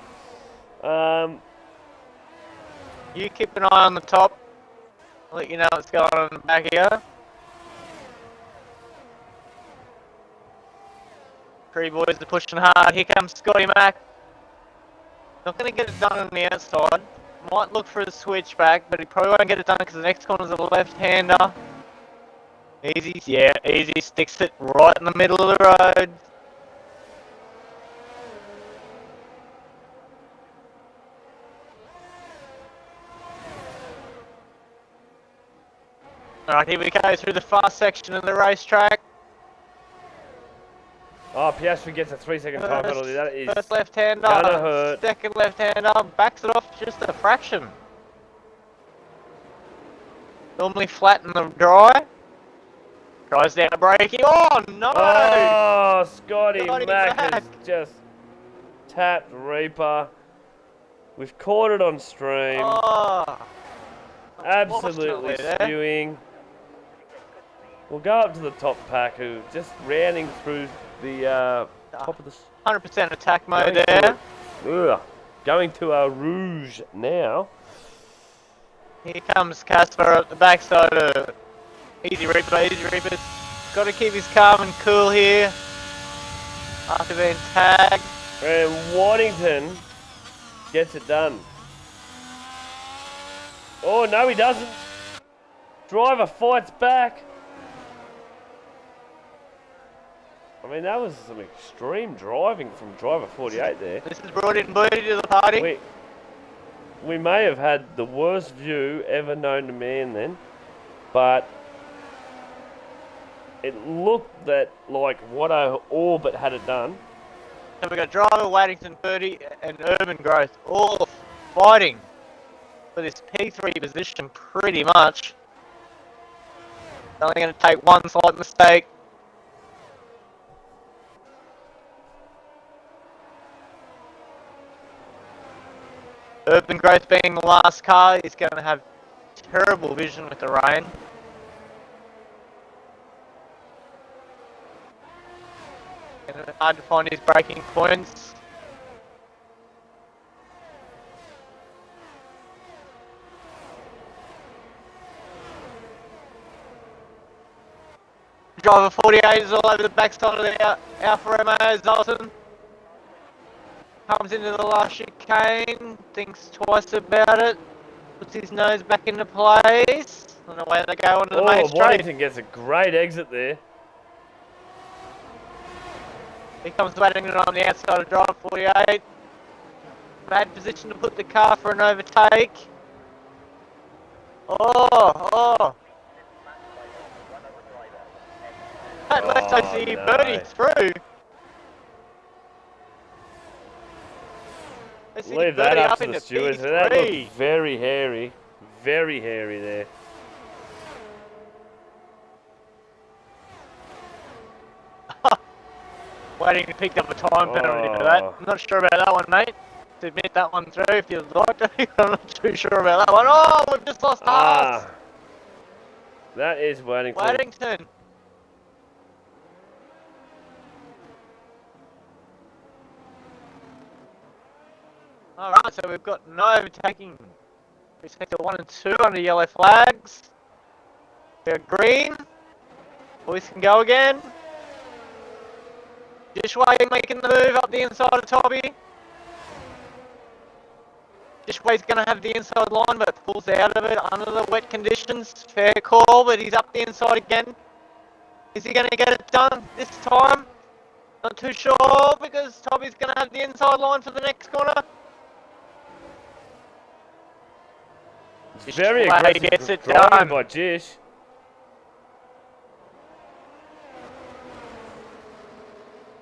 You keep an eye on the top. I'll let you know what's going on in the back here. Three boys are pushing hard. Here comes Scotty Mack. Not going to get it done on the outside. Might look for a switchback, but he probably won't get it done because the next corner's a left-hander. Easy, yeah, Easy sticks it right in the middle of the road. Alright, here we go through the fast section of the racetrack. Oh, Piastri gets a 3-second time penalty. That is first left-hander, gonna hurt. second left-hander, backs it off just a fraction. Normally flat in the dry. Tries down braking. Oh no! Oh, Scotty Mack Mack has just tapped Reaper. We've caught it on stream. Oh, Absolutely spewing. We'll go up to the top pack, who just rounding through the top of the... 100% attack mode there. Going to our Rouge now. Here comes Casper at the backside of Easy Reaper. Easy Reaper's got to keep his calm and cool here after being tagged. And Waddington gets it done. Oh, no, he doesn't. Driver fights back. I mean, that was some extreme driving from driver 48 there. This has brought in Birdie to the party. We may have had the worst view ever known to man then, but it looked that like what I all but had it done. So we've got Driver, Waddington, Birdie and Urban Growth all fighting for this P3 position pretty much. It's only going to take one slight mistake. Urban Growth being the last car, he's going to have terrible vision with the rain. And it's hard to find his braking points. Driver 48 is all over the backside of the Alfa Romeo Zoltan. Comes into the last chicane, thinks twice about it, puts his nose back into place, and away they go onto the main straight. Waddington gets a great exit there. Here comes Waddington on the outside of driver 48. Bad position to put the car for an overtake. Oh! That left OCE birdie through. Leave that up to the stewards. That looked very hairy there. Waiting to pick up a time penalty for that. I'm not sure about that one, mate. To admit that one through if you'd like to. I'm not too sure about that one. Oh, we've just lost half. That is Waddington. Waddington. Alright, so we've got no overtaking. We sector 1 and 2 under yellow flags. We're green. Boys can go again. Dishway making the move up the inside of Tobby. Dishway's going to have the inside line but pulls out of it under the wet conditions. Fair call, but he's up the inside again. Is he going to get it done this time? Not too sure because Tobby's going to have the inside line for the next corner. Very aggressive gets it driving done by Jish.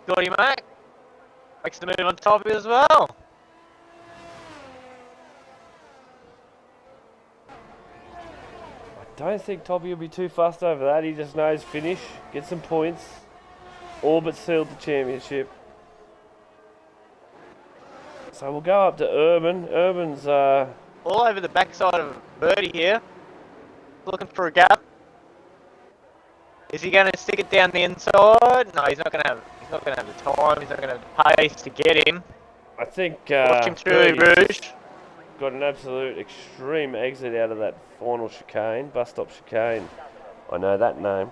Scotty Mac makes the move on Tobby as well. I don't think Tobby will be too fussed over that. He just knows finish, get some points, all but sealed the championship. So we'll go up to Urban. Urban's all over the backside of Birdie here, looking for a gap. Is he going to stick it down the inside? No, he's not going to have. He's not going to have the time. He's not going to have the pace to get him. I think watch him through Rouge. Got an absolute extreme exit out of that final chicane, bus stop chicane. I know that name.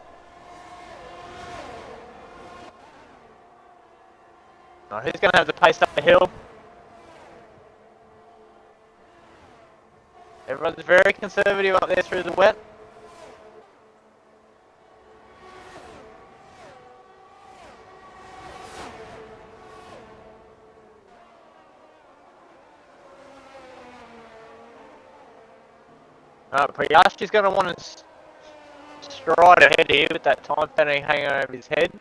No, who's going to have the pace up the hill? Everyone's very conservative up there through the wet. Priyash is going to want to stride ahead here with that time penalty hanging over his head.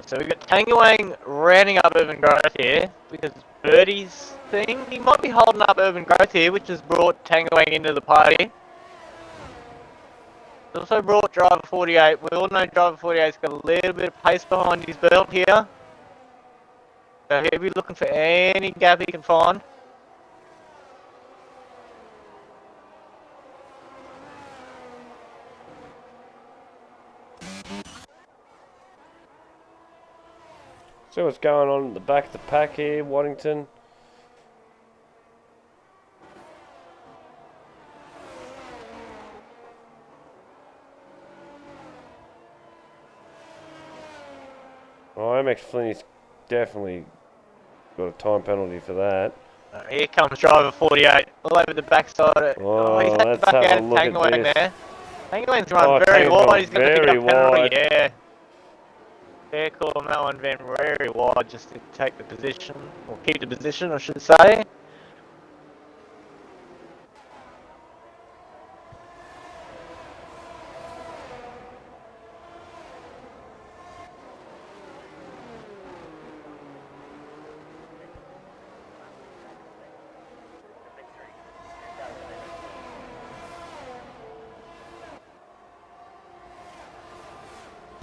So we've got Tanguang rounding up Urban Growth here because Birdie's thing. He might be holding up Urban Growth here, which has brought Tanguang into the party. He's also brought driver 48. We all know driver 48's got a little bit of pace behind his belt here. So he'll be looking for any gap he can find. See what's going on at the back of the pack here, Waddington. Oh, MX Flinty's definitely got a time penalty for that. Here comes driver 48, all over the backside. Oh, he's had to back out of Tanguang there. Tanguang's run very wide, he's going to pick up penalty, yeah. Fair call on that one, been very wide just to take the position, or keep the position I should say.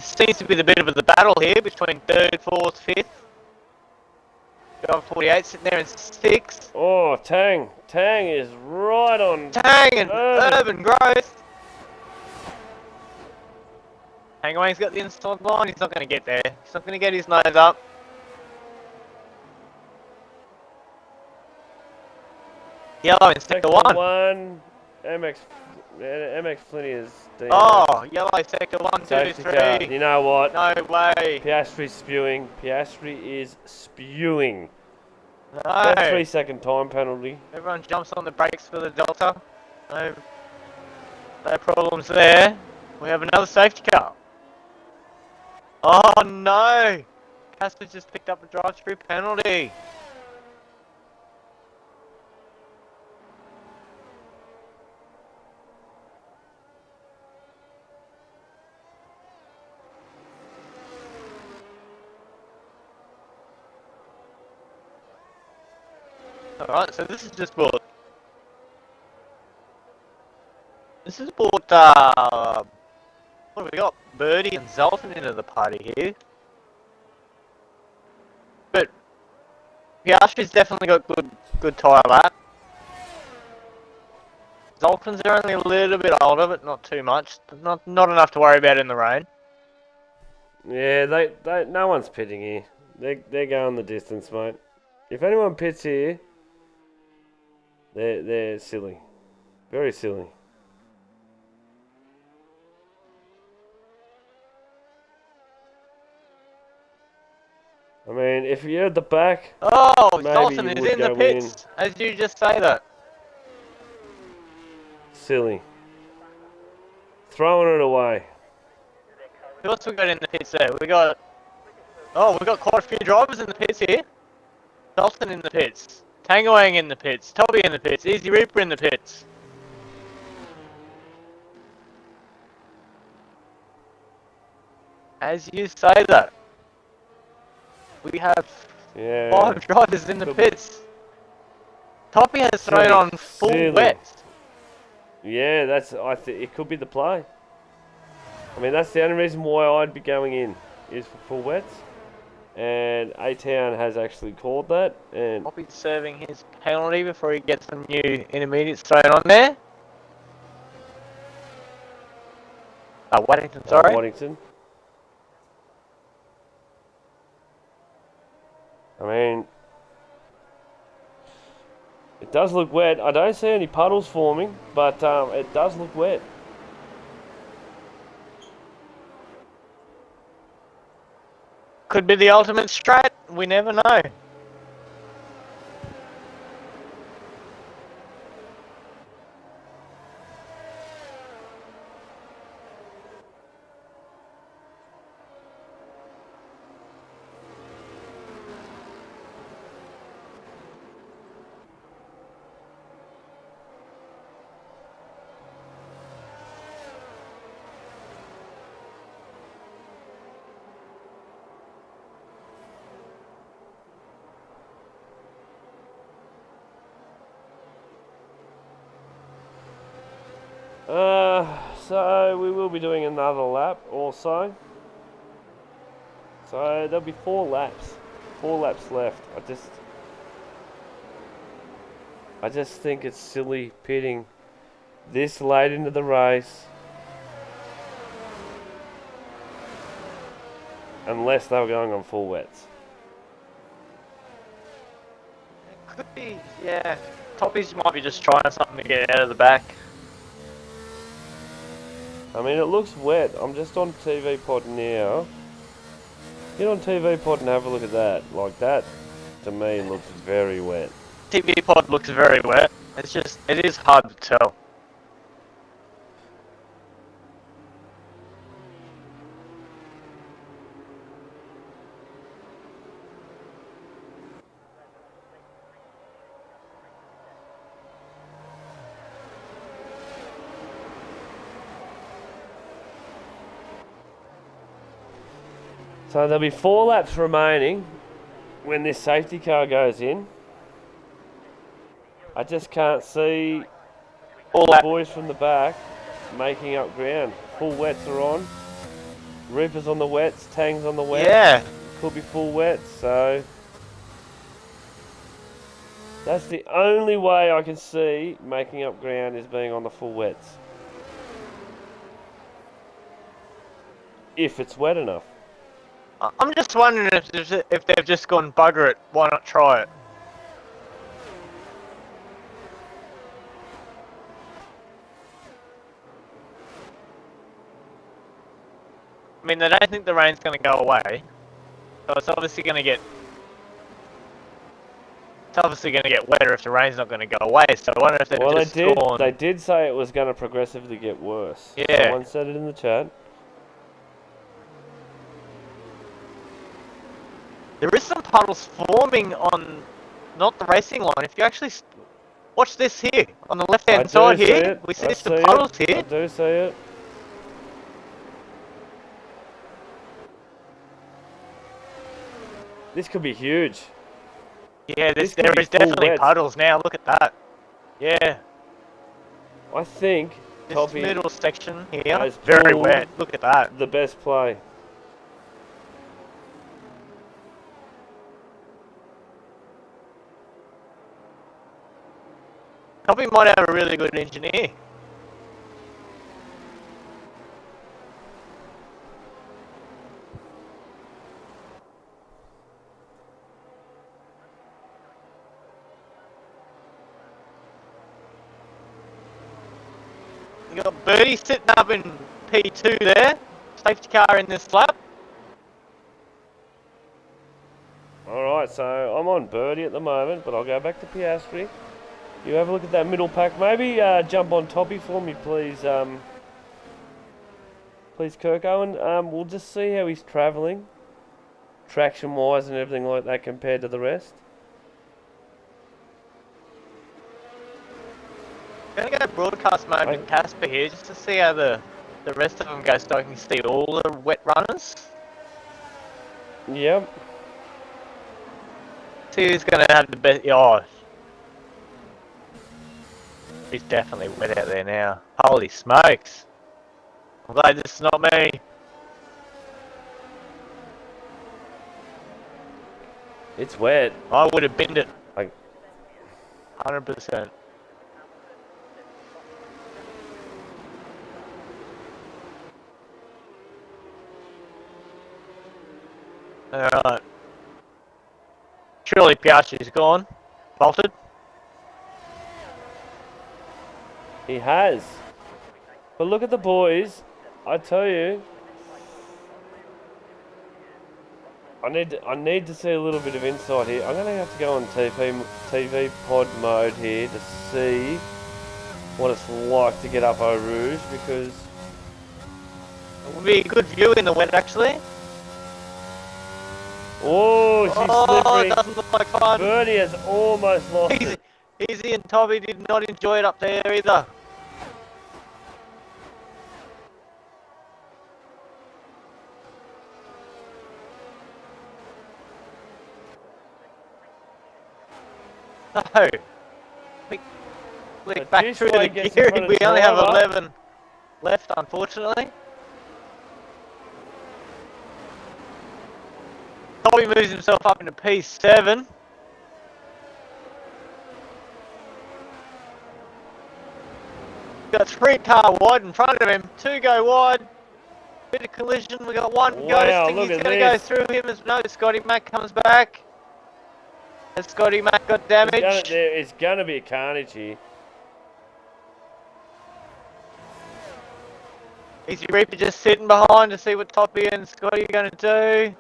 Seems to be the bit of the battle here between 3rd, 4th, 5th. Got 48 sitting there in 6th. Oh, Tang is right on. Tang and Urban Growth. Hangway's got the inside line. He's not going to get there. He's not going to get his nose up. Yellow in sector 1. MX Flinty is. Oh, yellow sector 1, 2, Safety 3. car. You know what? No way. Piastri's spewing. Piastri is spewing. No. That 3-second time penalty. Everyone jumps on the brakes for the Delta. No problems there. We have another safety car. Oh no! Casper just picked up a drive-through penalty. Alright, so this is just brought... This has brought, what have we got? Birdie and Zoltan into the party here. But Piastri's definitely got good tyre lap. Zoltan's are only a little bit older, but not too much. Not enough to worry about in the rain. Yeah, they no one's pitting here. They're going the distance, mate. If anyone pits here, they're silly. Very silly. I mean, if you're at the back... Oh, maybe Zoltan you is would in the go pits, as you just say that. Silly. Throwing it away. Who else we got in the pits there? We got quite a few drivers in the pits here. Zoltan in the pits. Tangoang in the pits. Toby in the pits. Easy Reaper in the pits. As you say that. We have 5 drivers in the pits. Toppy has thrown on full wet. Yeah, it could be the play. I mean, that's the only reason why I'd be going in, is for full wets. And A-Town has actually called that. And Toppy's serving his penalty before he gets some new intermediates thrown on there. Waddington, sorry. Waddington. I mean, it does look wet. I don't see any puddles forming, but it does look wet. Could be the ultimate strat. We never know. So we will be doing another lap also. So there'll be 4 laps. 4 laps left. I just think it's silly pitting this late into the race. Unless they were going on full wets. It could be, yeah. Toppies might be just trying something to get out of the back. I mean, it looks wet. I'm just on TV pod now. Get on TV pod and have a look at that. Like that, to me, looks very wet. TV pod looks very wet. It is hard to tell. So there'll be 4 laps remaining when this safety car goes in. I just can't see all the boys from the back making up ground. Full wets are on. Reapers on the wets, Tangs on the wets. Yeah. Could be full wets, so that's the only way I can see making up ground is being on the full wets. If it's wet enough. I'm just wondering if they've just gone bugger it. Why not try it? I mean, they don't think the rain's going to go away, so it's obviously going to get. It's obviously going to get wetter if the rain's not going to go away. So I wonder if they've just gone. They did say it was going to progressively get worse. Yeah. Someone said it in the chat. There is some puddles forming on, not the racing line. If you actually watch this here on the left-hand side here, we see some puddles here. I do see it. This could be huge. Yeah, there is definitely puddles now. Look at that. Yeah. I think this middle section here is very wet. Look at that. The best play. Toppy might have a really good engineer. You got Birdie sitting up in P2 there. Safety car in this lap. Alright, so I'm on Birdie at the moment, but I'll go back to Piastri. You have a look at that middle pack. Maybe jump on Toppy for me, please. Please, Kirk Owen. We'll just see how he's travelling, traction-wise and everything like that compared to the rest. I'm going to go broadcast mode with Casper here just to see how the rest of them go so I can see all the wet runners. Yep. See who's going to have the best. Oh, he's definitely wet out there now. Holy smokes. I'm glad this is not me. It's wet. I would have binned it. Like 100%. Alright. Surely Piastri's gone. Bolted. He has. But look at the boys. I tell you, I need to see a little bit of insight here. I'm going to have to go on TV pod mode here to see what it's like to get up Eau Rouge, because it would be a good view in the wet actually. Oh, she's slippery. It doesn't look like fun. Birdie has almost lost it. Easy and Toby did not enjoy it up there either. No. We back through the gearing. We only have 11 left, unfortunately. Toby moves himself up into P7. Got 3 car wide in front of him, 2 go wide. Bit of collision, we got 1 ghosting. He's going to go through him as no, Scotty Mac comes back. And Scotty Mac got damaged. It's going to be a carnage here. Easy Reaper just sitting behind to see what Toppy and Scotty are going to do.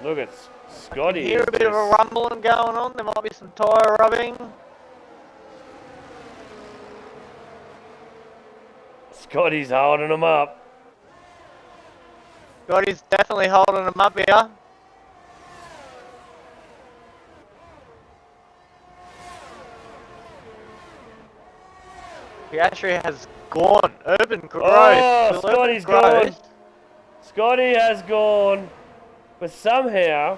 Look at Scotty. I can hear a bit of a rumbling going on. There might be some tyre rubbing. Scotty's holding him up. Scotty's definitely holding him up here. Piastri has gone. Urban growth. Oh, Scotty's gone. Scotty has gone. But somehow,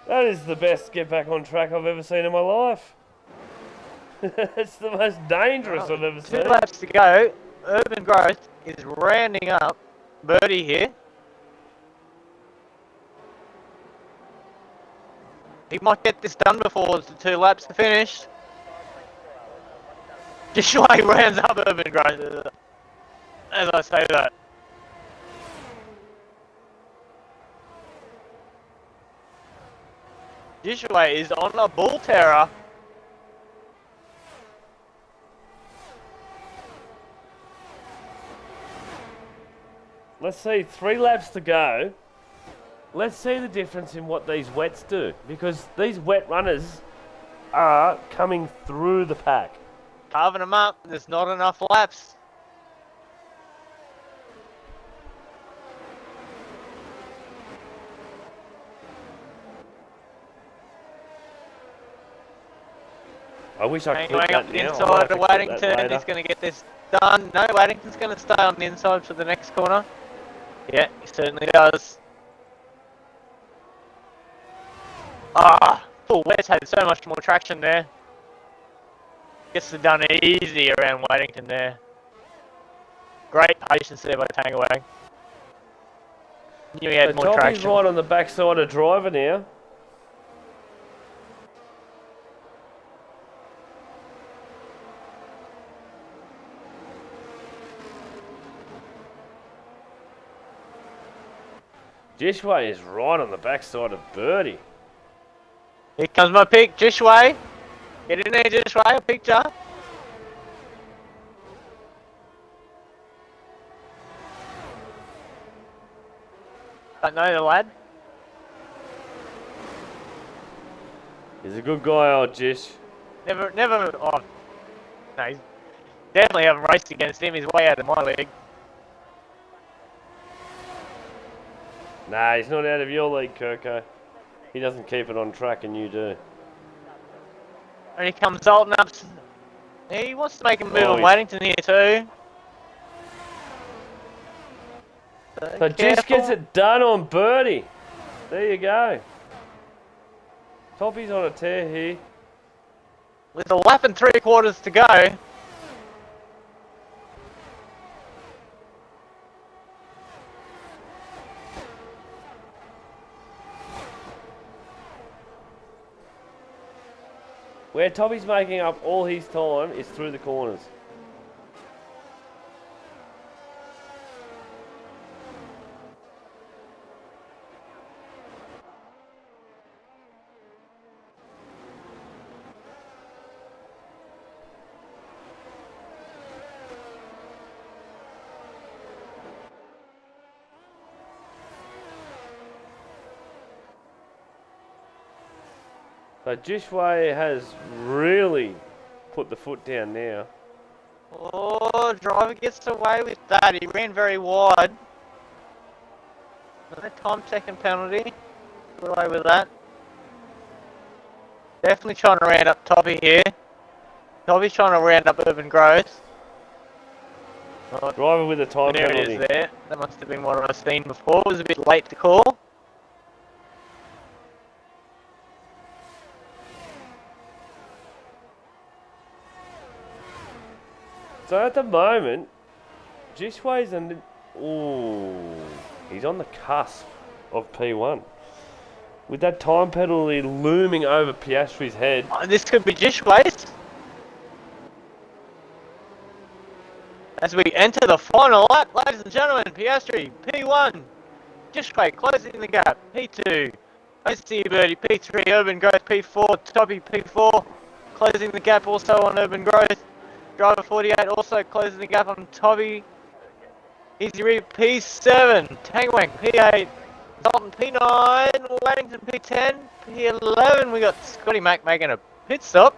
that is the best get back on track I've ever seen in my life. It's the most dangerous I've ever seen. 2 laps to go. Urban Growth is rounding up Birdie here. He might get this done before the 2 laps are finished. Dishway rounds up Urban Growth. As I say that. Dishway is on a bull terror. Let's see, 3 laps to go. Let's see the difference in what these wets do. Because these wet runners are coming through the pack. Carving them up, there's not enough laps. I wish I could Going that up the now. inside of Waddington, he's going to get this done. No, Waddington's going to stay on the inside for the next corner. Yeah, he certainly does. Full wets had so much more traction there. Gets it done easy around Waddington there. Great patience there by Tangaway. Knew he had So more Toppy's traction. right on the backside of driver now. Dishway is right on the backside of Birdie. Here comes my pick, Jishway. Get in there, Jishway, a picture. Don't know the lad. He's a good guy, old Jish. Never, oh, no, he's definitely haven't raced against him. He's way out of my league. Nah, he's not out of your league, Kirko. He doesn't keep it on track and you do. And he comes Zoltan up. He wants to make a move on he's- Waddington here too. So Jish gets it done on Birdie. There you go. Toppy's on a tear here. With a lap and 3/4 to go. Where Toppy's making up all his time is through the corners. So Jishway has really put the foot down now. Oh, driver gets away with that. He ran very wide. No time second penalty. Got away with that. Definitely trying to round up Toppy here. Toppy's trying to round up Urban Growth. Oh, Driver with a time there penalty. it is there. That must have been what I've seen before. It was a bit late to call. So at the moment, Jishway's he's on the cusp of P1. With that time penalty looming over Piastri's head. Oh, this could be Jishway's. As we enter the final lap, ladies and gentlemen, Piastri, P1, Jishway closing the gap, P2, OC Birdie, P3, Urban Growth, P4, Toppy, P4, closing the gap also on Urban Growth, Driver 48 also closing the gap on Toppy, Easy Read, P7, Tangwang, P8, Dalton, P9, Waddington, P10, P11, we got Scotty Mack making a pit stop.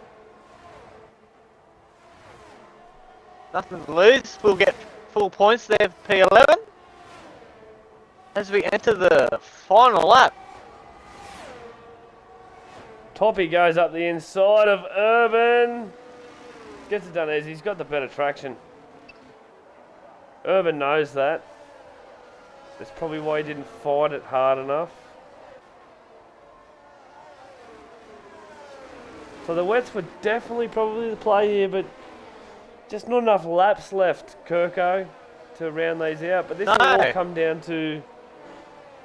Nothing to lose. We'll get full points there for P11. As we enter the final lap. Toppy goes up the inside of Urban. Gets it done easy. He's got the better traction. Urban knows that. That's probably why he didn't fight it hard enough. So the wets were definitely probably the play here, but just not enough laps left, Kirko, to round these out. But this will all come down to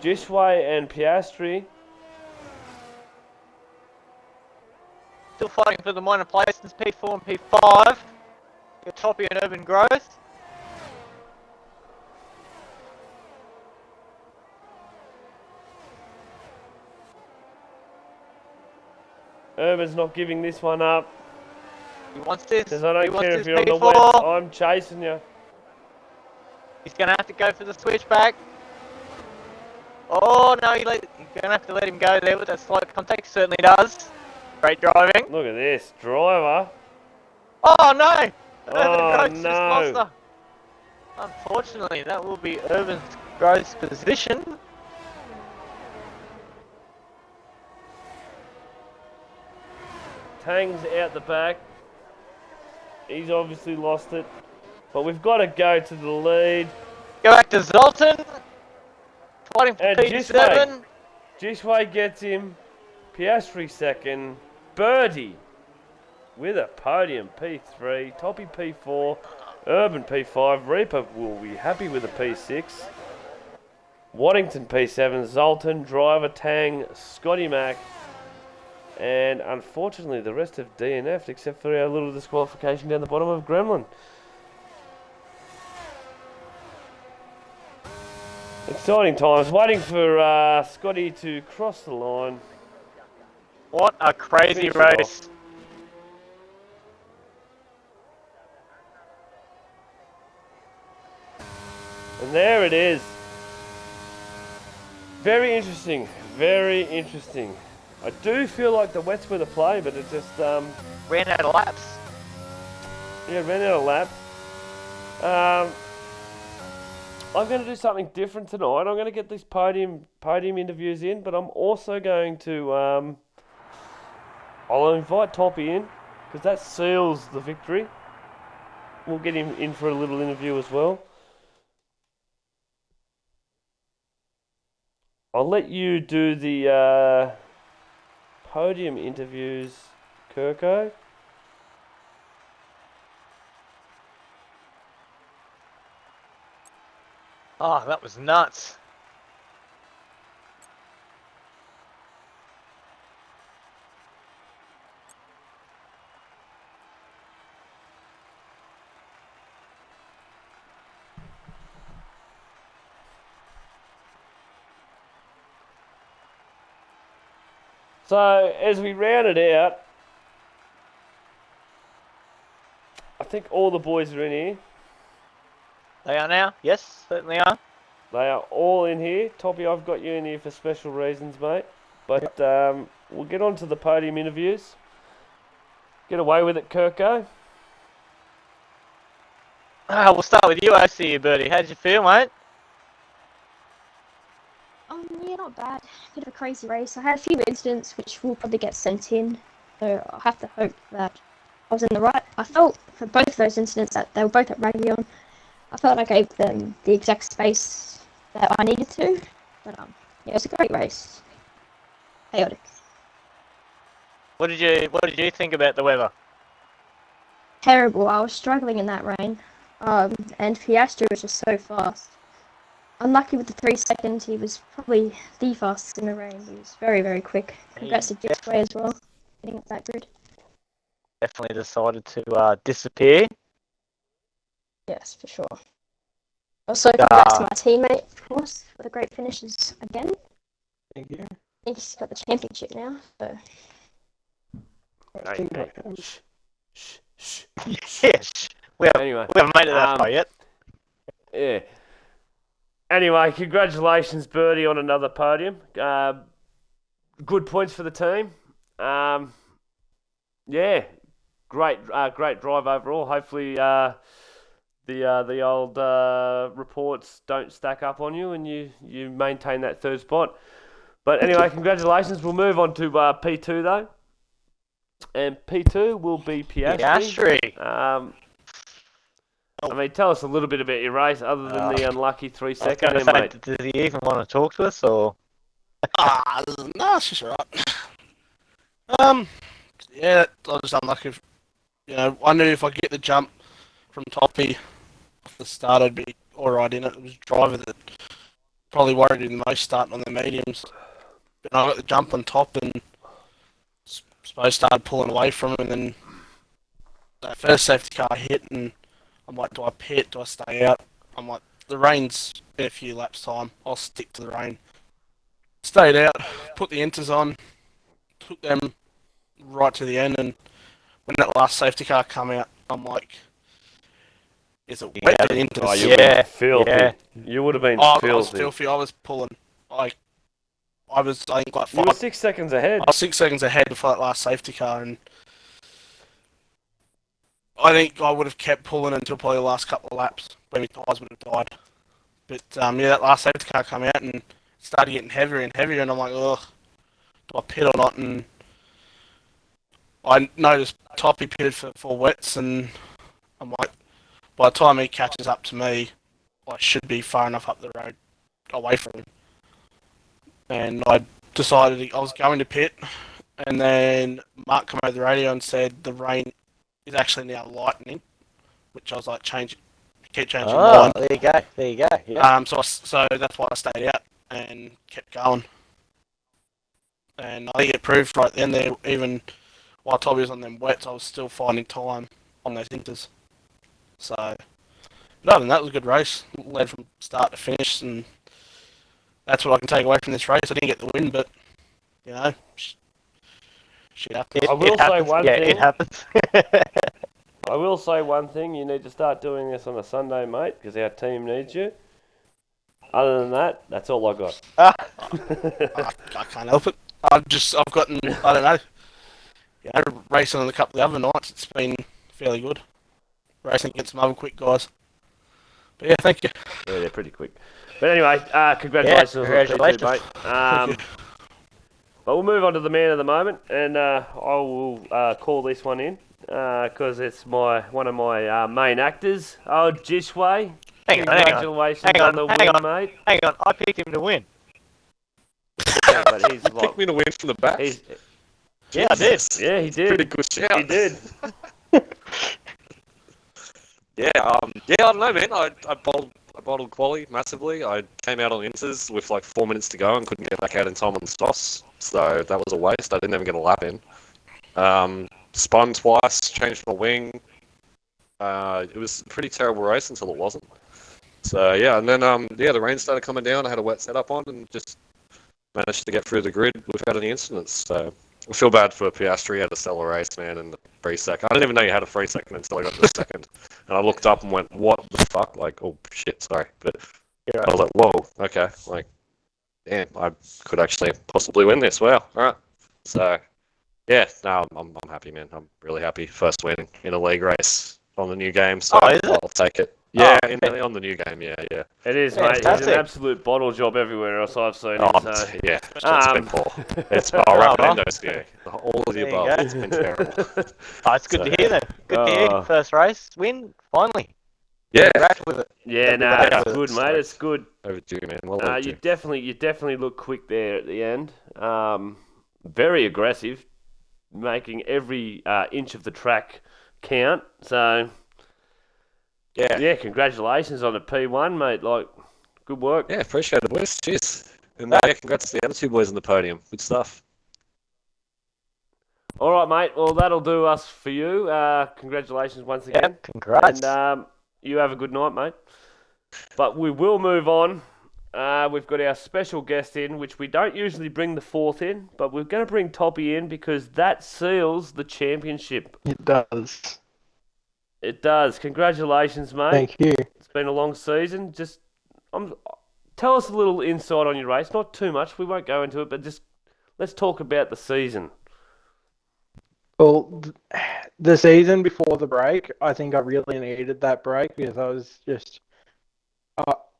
Gisway and Piastri. Still fighting for the minor places, P4 and P5. Your Toppy and Urban Growth. Urban's not giving this one up. He wants this. Because I don't care if you're P4. on the wet, I'm chasing you. He's going to have to go for the switchback. Oh no, you're going to have to let him go there with that slight contact. Certainly does. Great driving. Look at this, driver. Oh no! Oh Just no! lost her. Unfortunately, that will be Urban Growth's position. Tang's out the back. He's obviously lost it. But we've got to go to the lead. Go back to Zoltan. Fighting for And P7. Gisway gets him. Piastri second. Birdie with a podium. P3. Toppy P4. Urban P5. Reaper will be happy with a P6. Waddington P7. Zoltan. Driver Tang. Scotty Mack. And unfortunately, the rest of DNF'd except for our little disqualification down the bottom of Gremlin. Exciting times. Waiting for Scotty to cross the line. What a crazy race. And there it is. Very interesting. Very interesting. I do feel like the wets were the play, but it just ran out of laps. Yeah, ran out of laps. I'm going to do something different tonight. I'm going to get these podium interviews in, but I'm also going to I'll invite Toppy in because that seals the victory. We'll get him in for a little interview as well. I'll let you do the podium interviews, Kirko. Oh, that was nuts. So, as we round it out, I think all the boys are in here. They are now? Yes, certainly are. They are all in here. Toppy, I've got you in here for special reasons, mate. But we'll get on to the podium interviews. Get away with it, Kirko. We'll start with you, I see you, Birdie. How did you feel, mate? Yeah, not bad. Bit of a crazy race. I had a few incidents which will probably get sent in, so I'll have to hope that I was in the right. I felt for both of those incidents that they were both at Ravion. I felt I gave them the exact space that I needed to, but yeah, it was a great race. Chaotic. What did you think about the weather? Terrible. I was struggling in that rain, and Piastri was just so fast. Unlucky with the 3 seconds, he was probably the fastest in the rain. He was very, very quick. Congrats to Gisway as well, getting up that grid. Definitely decided to disappear. Yes, for sure. Also, congrats to my teammate, of course, for the great finishes again. Thank you. I think he's got the championship now, so... Hey. Shh. Yes. We haven't made it that far yet. Yeah. Anyway, congratulations, Birdie, on another podium. Good points for the team. Yeah, great drive overall. Hopefully, the old reports don't stack up on you, and you maintain that third spot. But anyway, congratulations. We'll move on to P2 though, and P2 will be Piastri. I mean, tell us a little bit about your race, other than the unlucky 3 seconds, mate. Does he even want to talk to us, or? No, it's just alright. Yeah, I was just unlucky. I knew if I could get the jump from Toppy off the start, I'd be alright in it. It was driver that probably worried me the most starting on the mediums. But I got the jump on top and suppose started pulling away from him, and then that first safety car hit, and I'm like, do I pit? Do I stay out? I'm like, the rain's been a few laps time. I'll stick to the rain. Stayed out, put the enters on, took them right to the end, and when that last safety car come out, I'm like, is it wet Yeah. the enters? Oh, you would have Yeah, been filthy. yeah. You would have been I was filthy. filthy. I was pulling. I was, I think, like You were 6 seconds ahead. I was 6 seconds ahead for that last safety car, and I think I would have kept pulling until probably the last couple of laps when my tyres would have died. But yeah, that last safety car come out and it started getting heavier and heavier, and I'm like, ugh, do I pit or not? And I noticed Toppy pitted for wets, and I'm like, by the time he catches up to me, I should be far enough up the road away from him. And I decided I was going to pit, and then Mark came over the radio and said the rain is actually now lightning, which I was like, keep changing Oh, mind. there you go. There you go. Yeah. So that's why I stayed out and kept going. And I think it proved right then there, even while Toby was on them wets, I was still finding time on those inters. So, but other than that, it was a good race. Led from start to finish, and that's what I can take away from this race. I didn't get the win, but, shit happens. I will say happens. one Yeah, thing. it happens. I will say one thing. You need to start doing this on a Sunday, mate, because our team needs you. Other than that, that's all I got. I can't help it. I've gotten, I don't know, racing on a couple of the other nights, it's been fairly good. Racing against some other quick guys. But yeah, thank you. Yeah, they're pretty quick. But anyway, congratulations, congratulations. on P2, mate. But we'll move on to the man of the moment, and I will call this one in because it's one of my main actors, Jishway. Congratulations on the win, mate. Hang on, I picked him to win. Yeah, but he's You picked me to win from the back. Yeah, I did. Yeah, he did. Pretty good shout. He did. Yeah, I don't know, man. I bottled quali massively. I came out on inters with like 4 minutes to go and couldn't get back out in time on the SOS, so that was a waste. I didn't even get a lap in. Spun twice, changed my wing. It was a pretty terrible race until it wasn't. So yeah, and then the rain started coming down. I had a wet setup on and just managed to get through the grid without any incidents. So I feel bad for Piastri. He had a stellar race, man, in the free second. I didn't even know you had a free second until I got to the second. And I looked up and went, what the fuck? Like, oh shit, sorry. But I was like, whoa, okay. Like, damn, I could actually possibly win this. Wow, all right. So yeah, no, I'm happy, man. I'm really happy. First win in a league race on the new game, so is it? I'll take it. Yeah, Oh, on the new game, yeah. It is, Yeah, mate. He's fantastic. an absolute bottle job everywhere else I've seen him. Oh, So. yeah, it's been poor. It's Rapidos, yeah. All of the There you above. go. It's been terrible. Oh, it's good to hear then. Good to hear. First race win, finally. Yeah, Congrats with it. Yeah, no, Yeah, it's good, mate. It's good. overdue, man. Well You overdue. definitely look quick there at the end. Very aggressive, making every inch of the track count. So yeah, congratulations on the P1, mate. Like, good work. Yeah, appreciate it, boys. Cheers. And yeah, congrats to the other two boys on the podium. Good stuff. All right, mate. Well, that'll do us for you. Congratulations once again. Yeah, congrats. And you have a good night, mate. But we will move on. We've got our special guest in, which we don't usually bring the fourth in, but we're going to bring Toppy in because that seals the championship. It does. It does. Congratulations, mate. Thank you. It's been a long season. Just tell us a little insight on your race. Not too much. We won't go into it, but just let's talk about the season. Well, the season before the break, I think I really needed that break because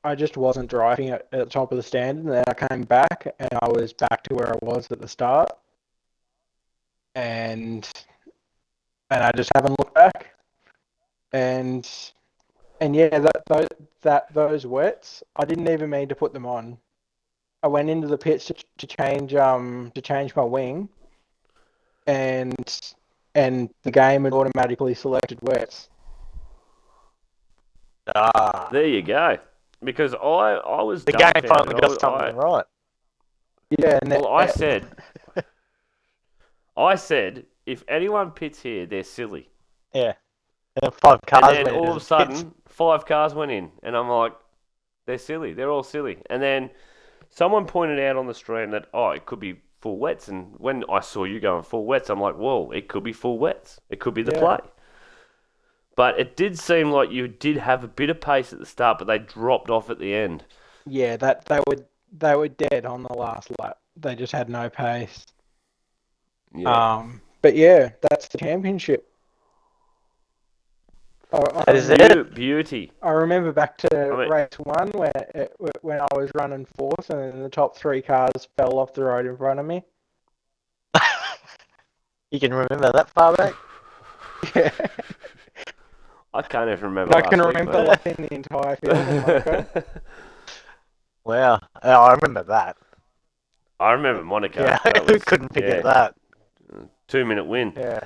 I just wasn't driving at the top of the standard, and then I came back and I was back to where I was at the start, and I just haven't looked back. And yeah, those wets, I didn't even mean to put them on. I went into the pits to change my wing, and and the game had automatically selected wets. Ah, There you go. Because I was the game dumbfounded. finally got something right. Yeah, and Well, I said, if anyone pits here, they're silly. Yeah. And then 5 cars And then went all into of a the sudden, pits. 5 cars went in, and I'm like, they're silly. They're all silly. And then someone pointed out on the stream that, it could be full wets. And when I saw you going full wets, I'm like, well, it could be full wets. It could be the play. But it did seem like you did have a bit of pace at the start, but they dropped off at the end. yeah, that they were dead on the last lap. They just had no pace. Yeah. But yeah, that's the championship. That is it. Beauty. I remember back to mean- race 1 when I was running fourth and then the top 3 cars fell off the road in front of me. You can remember that far back? Yeah. I can't even remember. I can last week, remember mate. lapping the entire field in Monaco. Wow. Oh, I remember that. I remember Monaco. Yeah, That who was- couldn't forget yeah, that? 2-minute win. Yeah.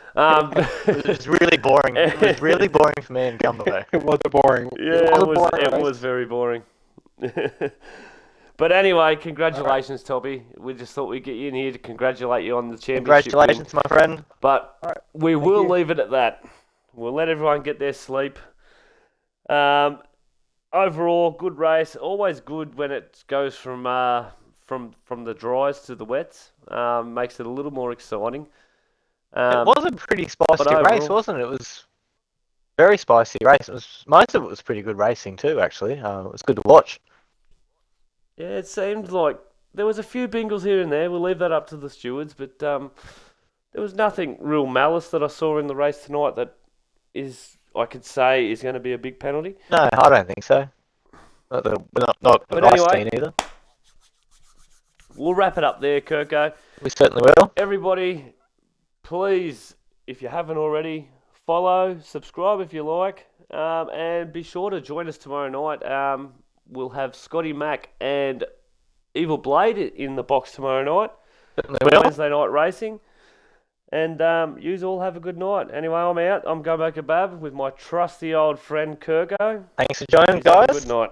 It was really boring. It was really boring for me in Gumbo. It was boring. Yeah, was a it was, boring it race. was very boring. But anyway, congratulations, Toby. We just thought we'd get you in here to congratulate you on the championship win. Congratulations, my friend. But Alright, we will you. leave it at that. We'll let everyone get their sleep. Overall, good race. Always good when it goes from the dries to the wets. Makes it a little more exciting. It was a pretty spicy but race, overall- wasn't it? It was very spicy race. Most of it was pretty good racing too, actually. It was good to watch. Yeah, it seemed like there was a few bingles here and there. We'll leave that up to the stewards, but there was nothing real malice that I saw in the race tonight that I could say is going to be a big penalty. No, I don't think so. Not But that I've anyway- seen either. We'll wrap it up there, Kirko. We certainly will. Everybody, please, if you haven't already, follow, subscribe if you like, and be sure to join us tomorrow night. We'll have Scotty Mack and Evil Blade in the box tomorrow night. Certainly for will. Wednesday night racing. And yous all have a good night. Anyway, I'm out. I'm going back to Bab with my trusty old friend Kirko. Thanks for joining, Yous have a guys. Good night.